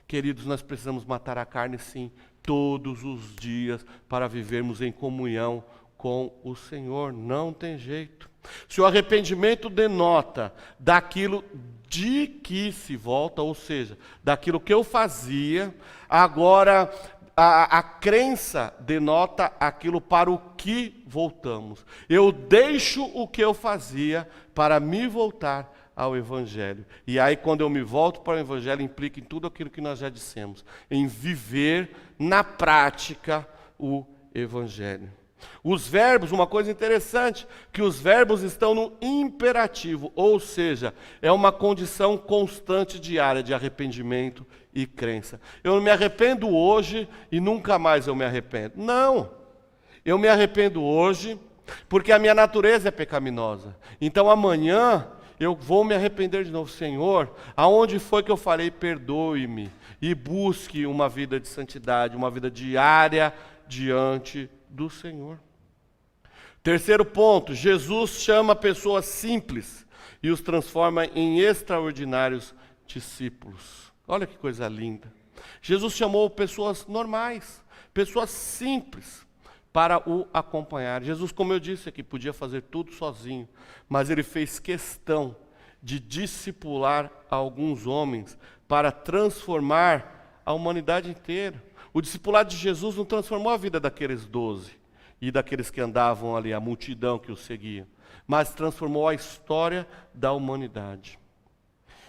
Queridos, nós precisamos matar a carne sim, todos os dias, para vivermos em comunhão com o Senhor. Não tem jeito. Se o arrependimento denota daquilo de que se volta, ou seja, daquilo que eu fazia, agora a crença denota aquilo para o que voltamos. Eu deixo o que eu fazia para me voltar ao Evangelho. E aí, quando eu me volto para o Evangelho, implica em tudo aquilo que nós já dissemos, em viver na prática o Evangelho. Os verbos, uma coisa interessante, que os verbos estão no imperativo, ou seja, é uma condição constante diária de arrependimento e crença. Eu não me arrependo hoje e nunca mais eu me arrependo. Não, eu me arrependo hoje porque a minha natureza é pecaminosa. Então amanhã eu vou me arrepender de novo. Senhor, aonde foi que eu falei perdoe-me e busque uma vida de santidade, uma vida diária diante do Senhor. Terceiro ponto, Jesus chama pessoas simples e os transforma em extraordinários discípulos. Olha que coisa linda. Jesus chamou pessoas normais, pessoas simples, para o acompanhar. Jesus, como eu disse aqui, podia fazer tudo sozinho, mas ele fez questão de discipular alguns homens para transformar a humanidade inteira. O discipulado de Jesus não transformou a vida daqueles 12 e daqueles que andavam ali, a multidão que os seguia, mas transformou a história da humanidade.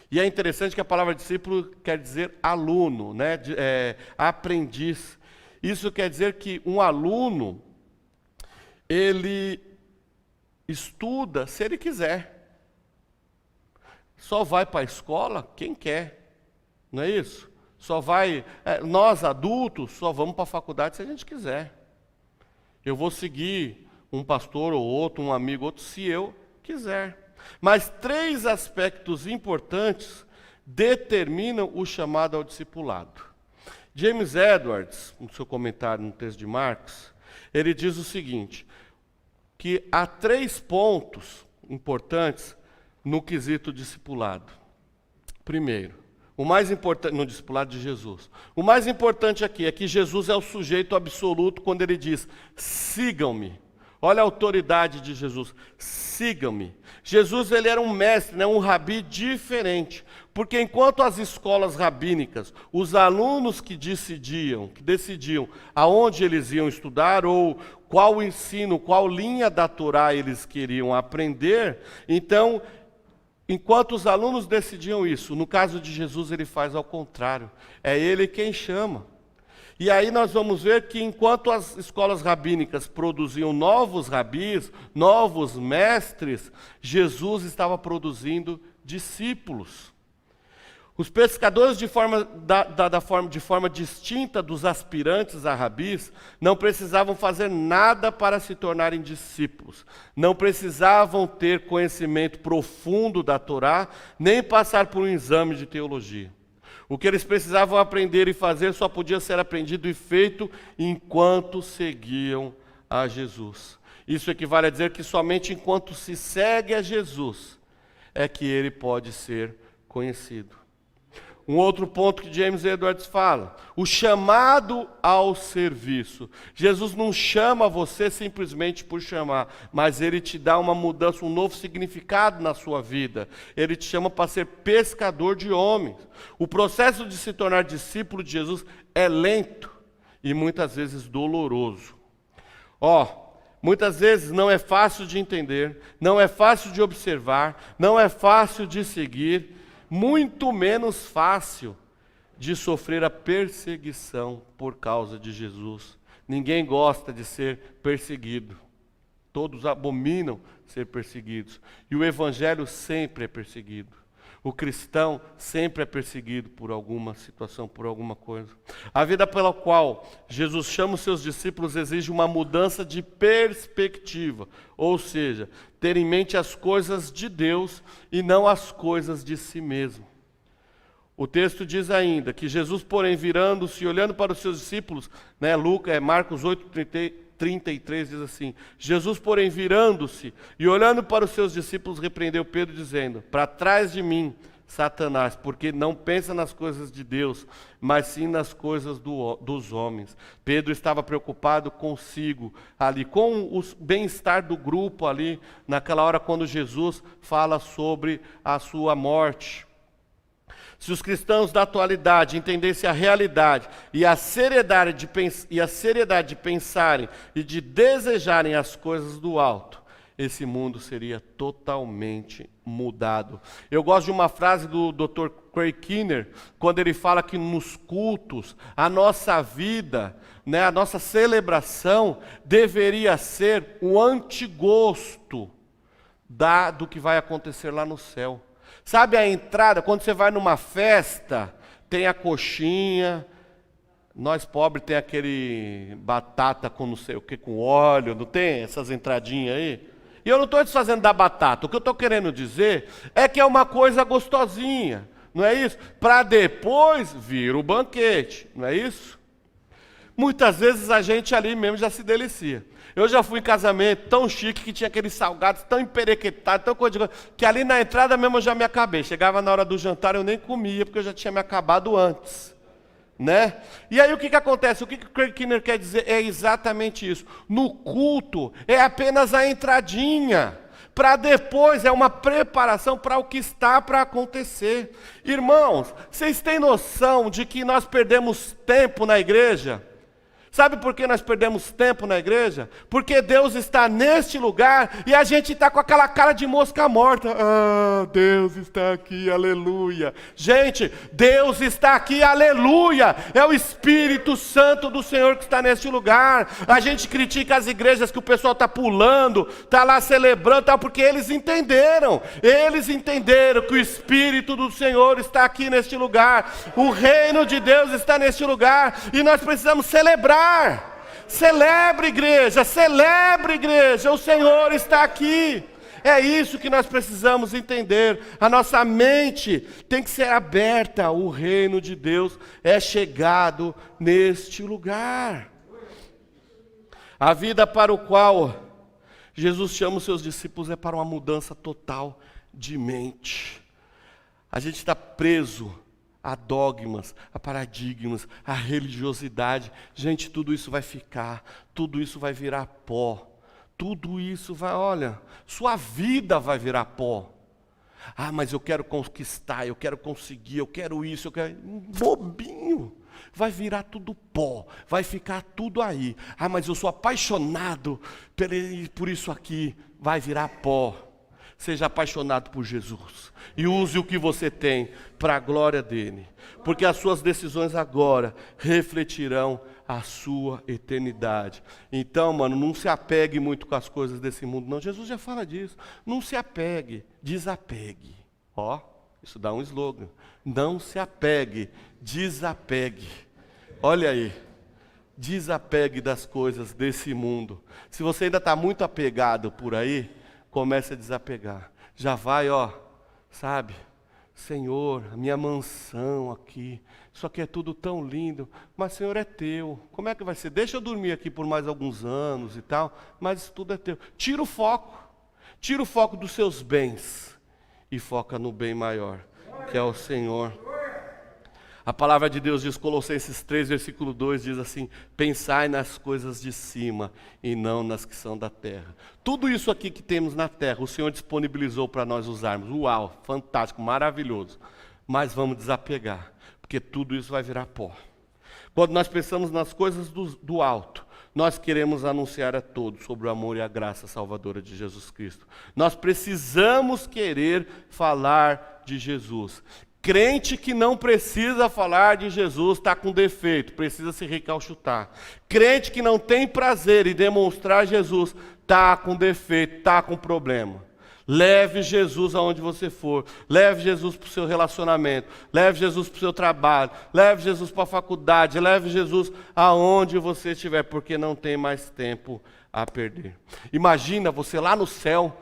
E é interessante que a palavra discípulo quer dizer aluno, né? Aprendiz. Isso quer dizer que um aluno, ele estuda se ele quiser. Só vai para a escola quem quer, não é isso? Só vai, nós adultos só vamos para a faculdade se a gente quiser. Eu vou seguir um pastor ou outro, um amigo ou outro, se eu quiser. Mas 3 aspectos importantes determinam o chamado ao discipulado. James Edwards, no seu comentário no texto de Marcos, ele diz o seguinte, que há 3 pontos importantes no quesito discipulado. Primeiro, o mais importante, no discipulado de Jesus, o mais importante aqui é que Jesus é o sujeito absoluto quando ele diz, sigam-me. Olha a autoridade de Jesus, sigam-me. Jesus, ele era um mestre, né, um rabi diferente, porque enquanto as escolas rabínicas, os alunos que decidiam aonde eles iam estudar ou qual ensino, qual linha da Torá eles queriam aprender, então, enquanto os alunos decidiam isso, no caso de Jesus ele faz ao contrário, é ele quem chama. E aí nós vamos ver que enquanto as escolas rabínicas produziam novos rabis, novos mestres, Jesus estava produzindo discípulos. Os pescadores, de forma distinta dos aspirantes a rabis, não precisavam fazer nada para se tornarem discípulos. Não precisavam ter conhecimento profundo da Torá, nem passar por um exame de teologia. O que eles precisavam aprender e fazer só podia ser aprendido e feito enquanto seguiam a Jesus. Isso equivale a dizer que somente enquanto se segue a Jesus é que ele pode ser conhecido. Um outro ponto que James Edwards fala, o chamado ao serviço. Jesus não chama você simplesmente por chamar, mas ele te dá uma mudança, um novo significado na sua vida. Ele te chama para ser pescador de homens. O processo de se tornar discípulo de Jesus é lento e muitas vezes doloroso. Muitas vezes não é fácil de entender, não é fácil de observar, não é fácil de seguir, muito menos fácil de sofrer a perseguição por causa de Jesus. Ninguém gosta de ser perseguido. Todos abominam ser perseguidos. E o evangelho sempre é perseguido. O cristão sempre é perseguido por alguma situação, por alguma coisa. A vida pela qual Jesus chama os seus discípulos exige uma mudança de perspectiva, ou seja, ter em mente as coisas de Deus e não as coisas de si mesmo. O texto diz ainda que Jesus, porém, virando-se e olhando para os seus discípulos, Marcos 8:33 diz assim, Jesus, porém, virando-se e olhando para os seus discípulos, repreendeu Pedro, dizendo, para trás de mim, Satanás, porque não pensa nas coisas de Deus, mas sim nas coisas dos homens. Pedro estava preocupado consigo, ali, com o bem-estar do grupo ali, naquela hora quando Jesus fala sobre a sua morte. Se os cristãos da atualidade entendessem a realidade e a seriedade de pensarem e de desejarem as coisas do alto, esse mundo seria totalmente mudado. Eu gosto de uma frase do Dr. Craig Kinner, quando ele fala que nos cultos, a nossa vida, a nossa celebração deveria ser o antigosto do que vai acontecer lá no céu. Sabe a entrada, quando você vai numa festa, tem a coxinha, nós pobres tem aquele batata com não sei o que, com óleo, não tem essas entradinhas aí? E eu não estou desfazendo da batata, o que eu estou querendo dizer é que é uma coisa gostosinha, não é isso? Para depois vir o banquete, não é isso? Muitas vezes a gente ali mesmo já se delicia. Eu já fui em casamento tão chique que tinha aqueles salgados tão emperequetados, tão coisa, que ali na entrada mesmo eu já me acabei. Chegava na hora do jantar eu nem comia, porque eu já tinha me acabado antes. E aí o que acontece? O que o Craig Kinner quer dizer é exatamente isso. No culto é apenas a entradinha. Para depois é uma preparação para o que está para acontecer. Irmãos, vocês têm noção de que nós perdemos tempo na igreja? Sabe por que nós perdemos tempo na igreja? Porque Deus está neste lugar e a gente está com aquela cara de mosca morta. Ah, Deus está aqui, aleluia. Gente, Deus está aqui, aleluia. É o Espírito Santo do Senhor que está neste lugar. A gente critica as igrejas que o pessoal está pulando, está lá celebrando, tal, porque eles entenderam. Eles entenderam que o Espírito do Senhor está aqui neste lugar. O reino de Deus está neste lugar e nós precisamos celebrar. Celebre igreja, o Senhor está aqui. É isso que nós precisamos entender. A nossa mente tem que ser aberta. O reino de Deus é chegado neste lugar. A vida para o qual Jesus chama os seus discípulos é para uma mudança total de mente. A gente está preso a dogmas, a paradigmas, a religiosidade. Gente, tudo isso vai ficar, tudo isso vai virar pó. Tudo isso vai, sua vida vai virar pó. Ah, mas eu quero conquistar, eu quero conseguir, eu quero isso, eu quero... Bobinho! Vai virar tudo pó, vai ficar tudo aí. Ah, mas eu sou apaixonado por isso aqui, vai virar pó. Seja apaixonado por Jesus e use o que você tem para a glória dele, porque as suas decisões agora refletirão a sua eternidade. Então, não se apegue muito com as coisas desse mundo, não. Jesus já fala disso. Não se apegue, desapegue. Isso dá um slogan. Não se apegue, desapegue. Olha aí. Desapegue das coisas desse mundo. Se você ainda está muito apegado por aí, comece a desapegar. Já vai, sabe? Senhor, a minha mansão aqui, isso aqui é tudo tão lindo, mas Senhor é teu. Como é que vai ser? Deixa eu dormir aqui por mais alguns anos e tal, mas isso tudo é teu. Tira o foco dos seus bens e foca no bem maior, que é o Senhor. A palavra de Deus diz, Colossenses 3, versículo 2, diz assim: pensai nas coisas de cima e não nas que são da terra. Tudo isso aqui que temos na terra, o Senhor disponibilizou para nós usarmos. Uau, fantástico, maravilhoso. Mas vamos desapegar, porque tudo isso vai virar pó. Quando nós pensamos nas coisas do alto, nós queremos anunciar a todos sobre o amor e a graça salvadora de Jesus Cristo. Nós precisamos querer falar de Jesus. Crente que não precisa falar de Jesus está com defeito, precisa se recalchutar. Crente que não tem prazer em demonstrar Jesus está com defeito, está com problema. Leve Jesus aonde você for, leve Jesus para o seu relacionamento, leve Jesus para o seu trabalho, leve Jesus para a faculdade, leve Jesus aonde você estiver, porque não tem mais tempo a perder. Imagina você lá no céu,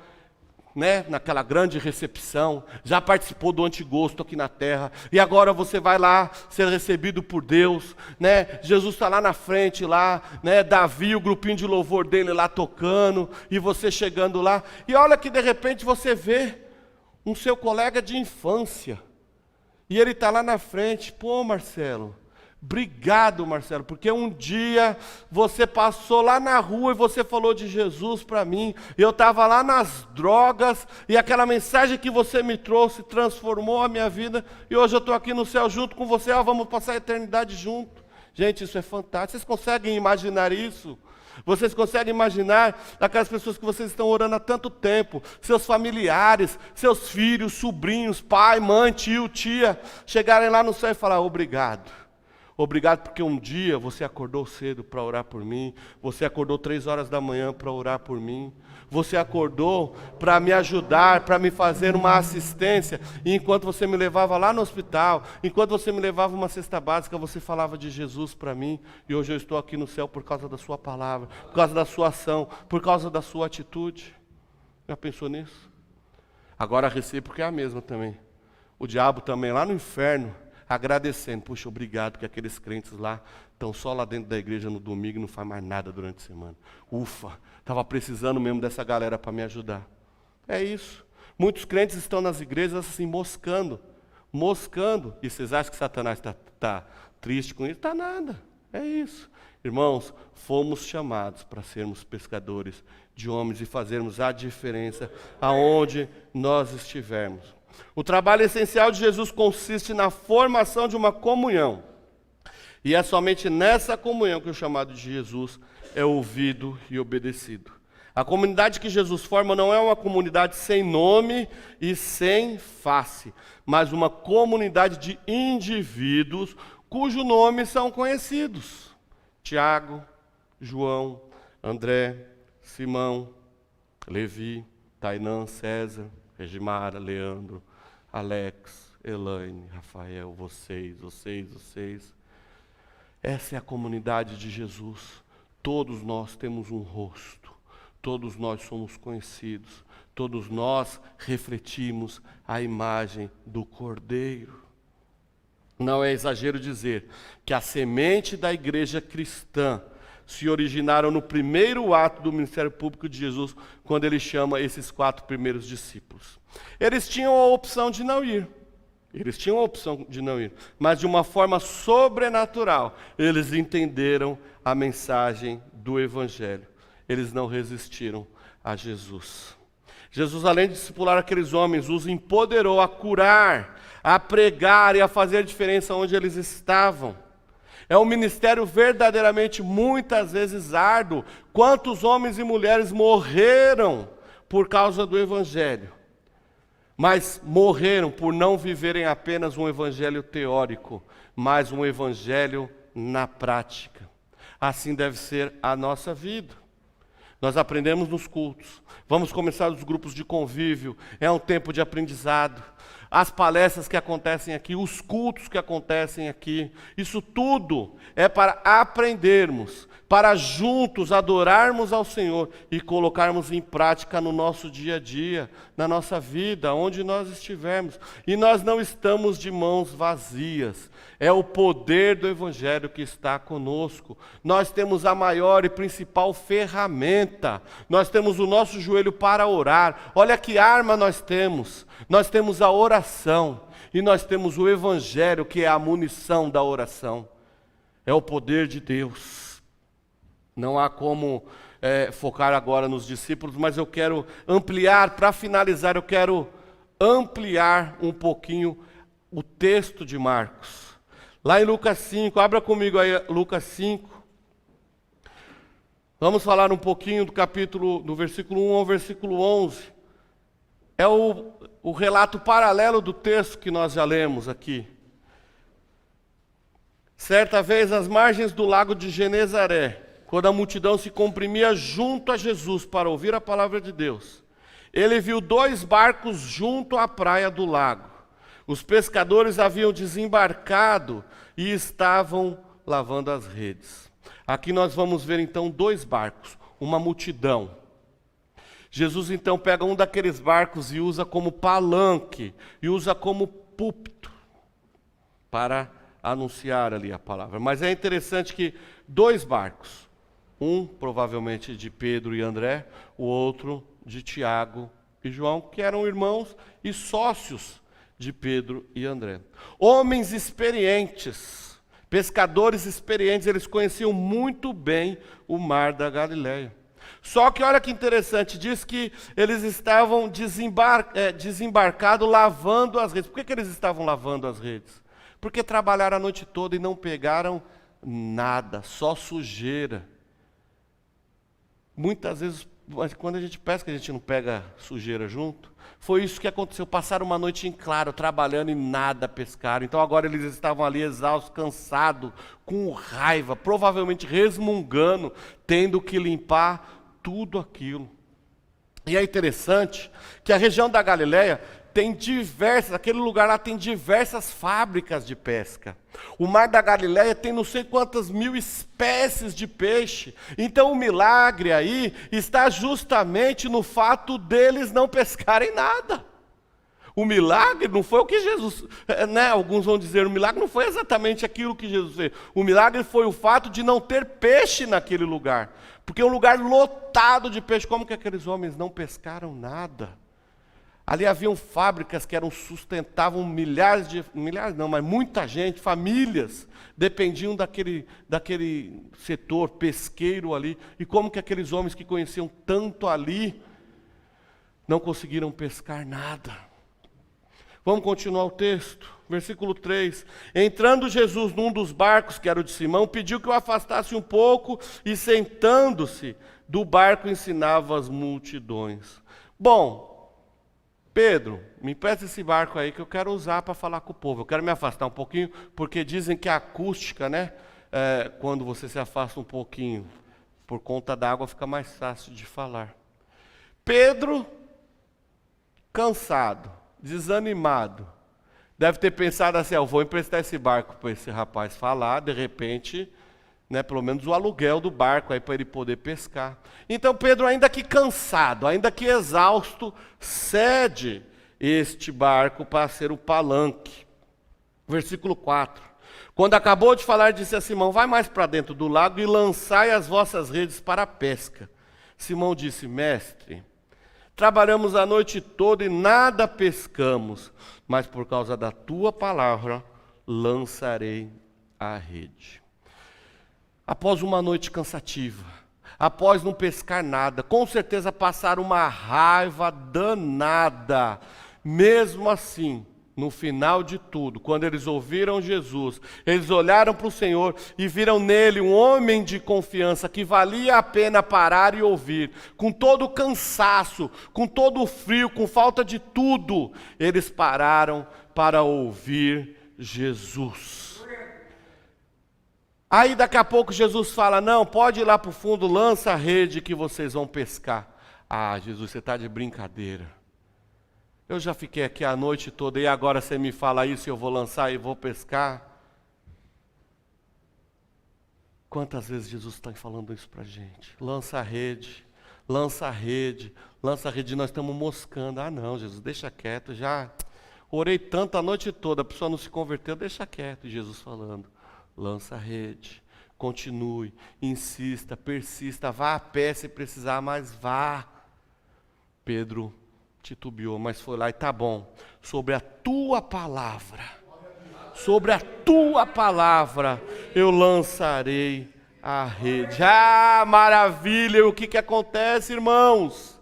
naquela grande recepção, já participou do antigosto aqui na terra, e agora você vai lá ser recebido por Deus, Jesus está lá na frente, Davi, o grupinho de louvor dele lá tocando, e você chegando lá, e olha que de repente você vê um seu colega de infância, e ele está lá na frente. Pô, Marcelo, obrigado, Marcelo, porque um dia você passou lá na rua e você falou de Jesus para mim, e eu estava lá nas drogas, e aquela mensagem que você me trouxe transformou a minha vida, e hoje eu estou aqui no céu junto com você, vamos passar a eternidade junto. Gente, isso é fantástico. Vocês conseguem imaginar isso? Vocês conseguem imaginar aquelas pessoas que vocês estão orando há tanto tempo, seus familiares, seus filhos, sobrinhos, pai, mãe, tio, tia, chegarem lá no céu e falar: obrigado. Obrigado porque um dia você acordou cedo para orar por mim, você acordou 3 horas da manhã para orar por mim, você acordou para me ajudar, para me fazer uma assistência, e enquanto você me levava lá no hospital, enquanto você me levava uma cesta básica, você falava de Jesus para mim, e hoje eu estou aqui no céu por causa da sua palavra, por causa da sua ação, por causa da sua atitude. Já pensou nisso? Agora a recíproca é a mesma também. O diabo também lá no inferno, agradecendo: puxa, obrigado, porque aqueles crentes lá estão só lá dentro da igreja no domingo e não faz mais nada durante a semana. Ufa, estava precisando mesmo dessa galera para me ajudar. É isso. Muitos crentes estão nas igrejas assim, moscando. E vocês acham que Satanás está triste com isso? Está nada. É isso. Irmãos, fomos chamados para sermos pescadores de homens e fazermos a diferença aonde nós estivermos. O trabalho essencial de Jesus consiste na formação de uma comunhão. E é somente nessa comunhão que o chamado de Jesus é ouvido e obedecido. A comunidade que Jesus forma não é uma comunidade sem nome e sem face, mas uma comunidade de indivíduos cujos nomes são conhecidos: Tiago, João, André, Simão, Levi, Tainã, César, Regimara, Leandro, Alex, Elaine, Rafael, vocês. Essa é a comunidade de Jesus. Todos nós temos um rosto, todos nós somos conhecidos, todos nós refletimos a imagem do Cordeiro. Não é exagero dizer que a semente da igreja cristã se originaram no primeiro ato do ministério público de Jesus, quando ele chama esses 4 primeiros discípulos. Eles tinham a opção de não ir, mas de uma forma sobrenatural, eles entenderam a mensagem do Evangelho. Eles não resistiram a Jesus. Jesus, além de discipular aqueles homens, os empoderou a curar, a pregar e a fazer diferença onde eles estavam. É um ministério verdadeiramente, muitas vezes, árduo. Quantos homens e mulheres morreram por causa do Evangelho? Mas morreram por não viverem apenas um Evangelho teórico, mas um Evangelho na prática. Assim deve ser a nossa vida. Nós aprendemos nos cultos, vamos começar os grupos de convívio, é um tempo de aprendizado. as palestras que acontecem aqui, os cultos que acontecem aqui. Isso tudo é para aprendermos, para juntos adorarmos ao Senhor e colocarmos em prática no nosso dia a dia, na nossa vida, onde nós estivermos. E nós não estamos de mãos vazias. É o poder do Evangelho que está conosco. Nós temos a maior e principal ferramenta. Nós temos o nosso joelho para orar. Olha que arma nós temos. Nós temos a oração. E nós temos o Evangelho, que é a munição da oração. É o poder de Deus. Não há como focar agora nos discípulos, mas eu quero ampliar, para finalizar, eu quero ampliar um pouquinho o texto de Marcos. Lá em Lucas 5, abra comigo aí Lucas 5. Vamos falar um pouquinho do versículo 1 ao versículo 11. É o relato paralelo do texto que nós já lemos aqui. Certa vez, às margens do lago de Genezaré, quando a multidão se comprimia junto a Jesus para ouvir a palavra de Deus, ele viu 2 barcos junto à praia do lago. Os pescadores haviam desembarcado e estavam lavando as redes. Aqui nós vamos ver então 2 barcos, uma multidão. Jesus então pega um daqueles barcos e usa como palanque, e usa como púlpito, para anunciar ali a palavra. Mas é interessante que 2 barcos, um provavelmente de Pedro e André, o outro de Tiago e João, que eram irmãos e sócios de Pedro e André. Homens experientes, pescadores experientes, eles conheciam muito bem o mar da Galileia. Só que olha que interessante, diz que eles estavam desembarcados lavando as redes. Por que eles estavam lavando as redes? Porque trabalharam a noite toda e não pegaram nada, só sujeira. Muitas vezes, quando a gente pesca, a gente não pega sujeira junto. Foi isso que aconteceu, passaram uma noite em claro, trabalhando e nada pescaram. Então agora eles estavam ali exaustos, cansados, com raiva, provavelmente resmungando, tendo que limpar tudo aquilo. E é interessante que a região da Galileia tem aquele lugar lá tem diversas fábricas de pesca. O mar da Galileia tem não sei quantas mil espécies de peixe. Então o milagre aí está justamente no fato deles não pescarem nada. O milagre não foi o que Jesus, alguns vão dizer, o milagre não foi exatamente aquilo que Jesus fez. O milagre foi o fato de não ter peixe naquele lugar. Porque é um lugar lotado de peixe. Como que aqueles homens não pescaram nada? Ali haviam fábricas que sustentavam mas muita gente, famílias, dependiam daquele setor pesqueiro ali. E como que aqueles homens que conheciam tanto ali não conseguiram pescar nada? Vamos continuar o texto, versículo 3. Entrando Jesus num dos barcos, que era o de Simão, pediu que o afastasse um pouco e, sentando-se do barco, ensinava as multidões. Bom, Pedro, me empresta esse barco aí que eu quero usar para falar com o povo. Eu quero me afastar um pouquinho, porque dizem que a acústica, quando você se afasta um pouquinho, por conta da água, fica mais fácil de falar. Pedro, cansado, desanimado, deve ter pensado assim, eu vou emprestar esse barco para esse rapaz falar, de repente, pelo menos o aluguel do barco aí para ele poder pescar. Então Pedro, ainda que cansado, ainda que exausto, cede este barco para ser o palanque. Versículo 4. Quando acabou de falar, disse a Simão, vai mais para dentro do lago e lançai as vossas redes para a pesca. Simão disse, mestre, trabalhamos a noite toda e nada pescamos, mas por causa da tua palavra lançarei a rede. Após uma noite cansativa, após não pescar nada, com certeza passaram uma raiva danada. Mesmo assim, no final de tudo, quando eles ouviram Jesus, eles olharam para o Senhor e viram nele um homem de confiança que valia a pena parar e ouvir. Com todo o cansaço, com todo o frio, com falta de tudo, eles pararam para ouvir Jesus. Aí daqui a pouco Jesus fala, não, pode ir lá para o fundo, lança a rede que vocês vão pescar. Ah, Jesus, você está de brincadeira. Eu já fiquei aqui a noite toda e agora você me fala isso e eu vou lançar e vou pescar. Quantas vezes Jesus está falando isso para a gente? Lança a rede, lança a rede, lança a rede, nós estamos moscando. Ah não, Jesus, deixa quieto, já orei tanto a noite toda, a pessoa não se converteu, deixa quieto. E Jesus falando, lança a rede, continue, insista, persista, vá a pé se precisar, mas vá. Pedro titubeou, mas foi lá e tá bom, sobre a tua palavra, eu lançarei a rede. Ah, maravilha! E o que acontece, irmãos?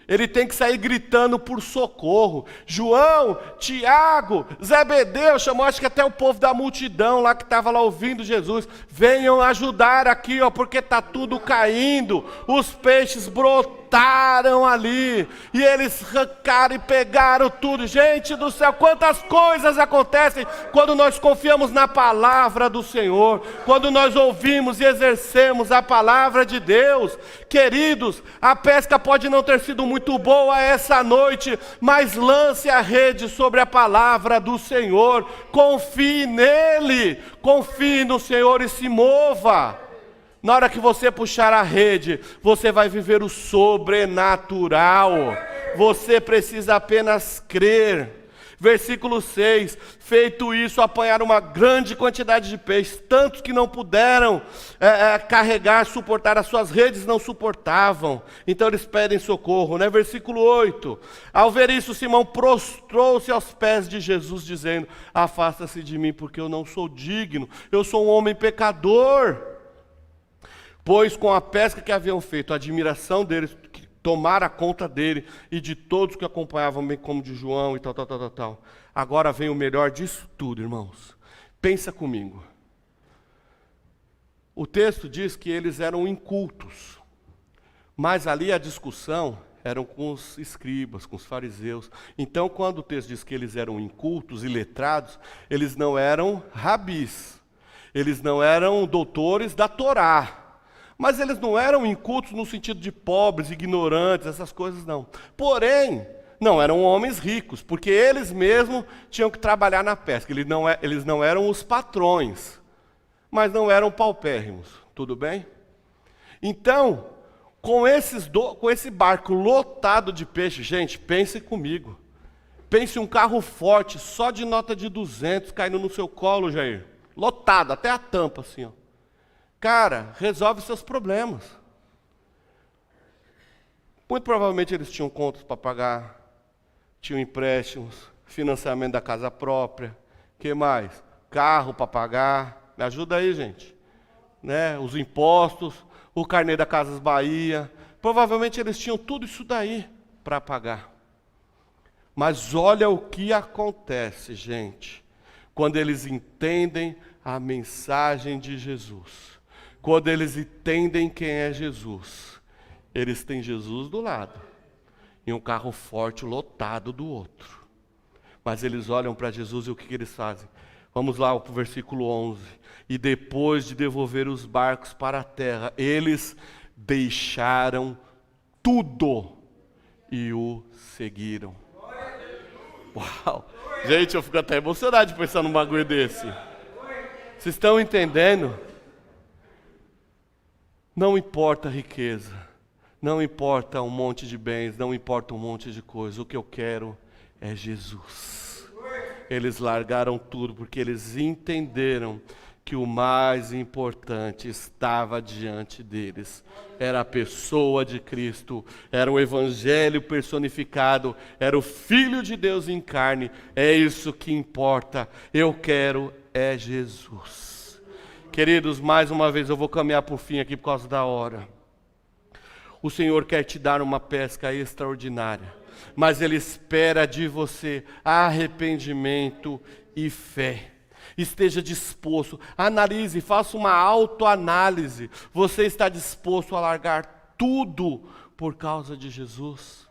Ele tem que sair gritando por socorro. João, Tiago, Zebedeu, chamou acho que até o povo da multidão lá que estava lá ouvindo Jesus. Venham ajudar aqui, ó, porque está tudo caindo. Os peixes brotaram ali. E eles arrancaram e pegaram tudo. Gente do céu, quantas coisas acontecem quando nós confiamos na palavra do Senhor. Quando nós ouvimos e exercemos a palavra de Deus. Queridos, a pesca pode não ter sido muito boa essa noite, mas lance a rede sobre a palavra do Senhor, confie nele, confie no Senhor e se mova. Na hora que você puxar a rede, você vai viver o sobrenatural, você precisa apenas crer. Versículo 6, feito isso, apanharam uma grande quantidade de peixes, tantos que não puderam carregar, suportar, as suas redes não suportavam, então eles pedem socorro, né? Versículo 8, ao ver isso, Simão prostrou-se aos pés de Jesus, dizendo, afasta-se de mim, porque eu não sou digno, eu sou um homem pecador, pois com a pesca que haviam feito, a admiração deles, tomara conta dele e de todos que acompanhavam, bem como de João e tal. Agora vem o melhor disso tudo, irmãos. Pensa comigo. O texto diz que eles eram incultos, mas ali a discussão eram com os escribas, com os fariseus. Então, quando o texto diz que eles eram incultos e letrados, eles não eram rabis, eles não eram doutores da Torá. Mas eles não eram incultos no sentido de pobres, ignorantes, essas coisas não. Porém, não eram homens ricos, porque eles mesmos tinham que trabalhar na pesca. Eles não eram os patrões, mas não eram paupérrimos. Tudo bem? Então, com esse barco lotado de peixe, gente, pense comigo. Pense um carro forte, só de nota de 200, caindo no seu colo, Jair. Lotado, até a tampa, assim, ó. Cara, resolve seus problemas. Muito provavelmente eles tinham contas para pagar, tinham empréstimos, financiamento da casa própria, que mais? Carro para pagar, me ajuda aí, gente. Né? Os impostos, o carnê da Casas Bahia, provavelmente eles tinham tudo isso daí para pagar. Mas olha o que acontece, gente, quando eles entendem a mensagem de Jesus. Quando eles entendem quem é Jesus, eles têm Jesus do lado e um carro forte lotado do outro. Mas eles olham para Jesus e o que eles fazem? Vamos lá para o versículo 11. E depois de devolver os barcos para a terra, eles deixaram tudo e o seguiram. Uau! Gente, eu fico até emocionado de pensar num bagulho desse. Vocês estão entendendo? Não importa a riqueza, não importa um monte de bens, não importa um monte de coisa, o que eu quero é Jesus. Eles largaram tudo porque eles entenderam que o mais importante estava diante deles. Era a pessoa de Cristo, era o Evangelho personificado, era o Filho de Deus em carne, é isso que importa, eu quero é Jesus. Queridos, mais uma vez eu vou caminhar por fim aqui por causa da hora. O Senhor quer te dar uma pesca extraordinária, mas Ele espera de você arrependimento e fé. Esteja disposto, analise, faça uma autoanálise. Você está disposto a largar tudo por causa de Jesus?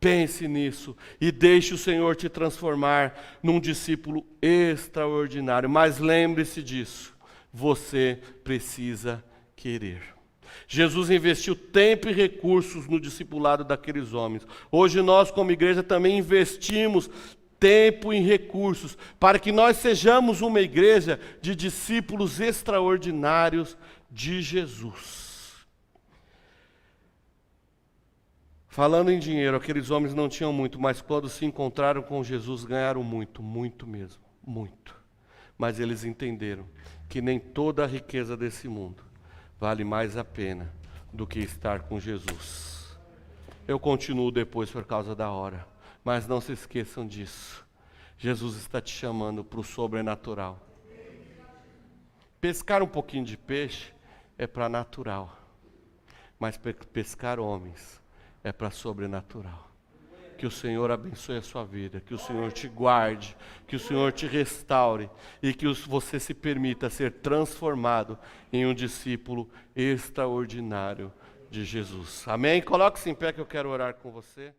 Pense nisso e deixe o Senhor te transformar num discípulo extraordinário. Mas lembre-se disso. Você precisa querer. Jesus investiu tempo e recursos no discipulado daqueles homens. Hoje nós, como igreja, também investimos tempo e recursos para que nós sejamos uma igreja de discípulos extraordinários de Jesus. Falando em dinheiro, aqueles homens não tinham muito, mas quando se encontraram com Jesus, ganharam muito, muito mesmo, muito. Mas eles entenderam que nem toda a riqueza desse mundo vale mais a pena do que estar com Jesus. Eu continuo depois por causa da hora, mas não se esqueçam disso. Jesus está te chamando para o sobrenatural. Pescar um pouquinho de peixe é para natural, mas pescar homens é para sobrenatural. Que o Senhor abençoe a sua vida, que o Senhor te guarde, que o Senhor te restaure e que você se permita ser transformado em um discípulo extraordinário de Jesus. Amém? Coloque-se em pé que eu quero orar com você.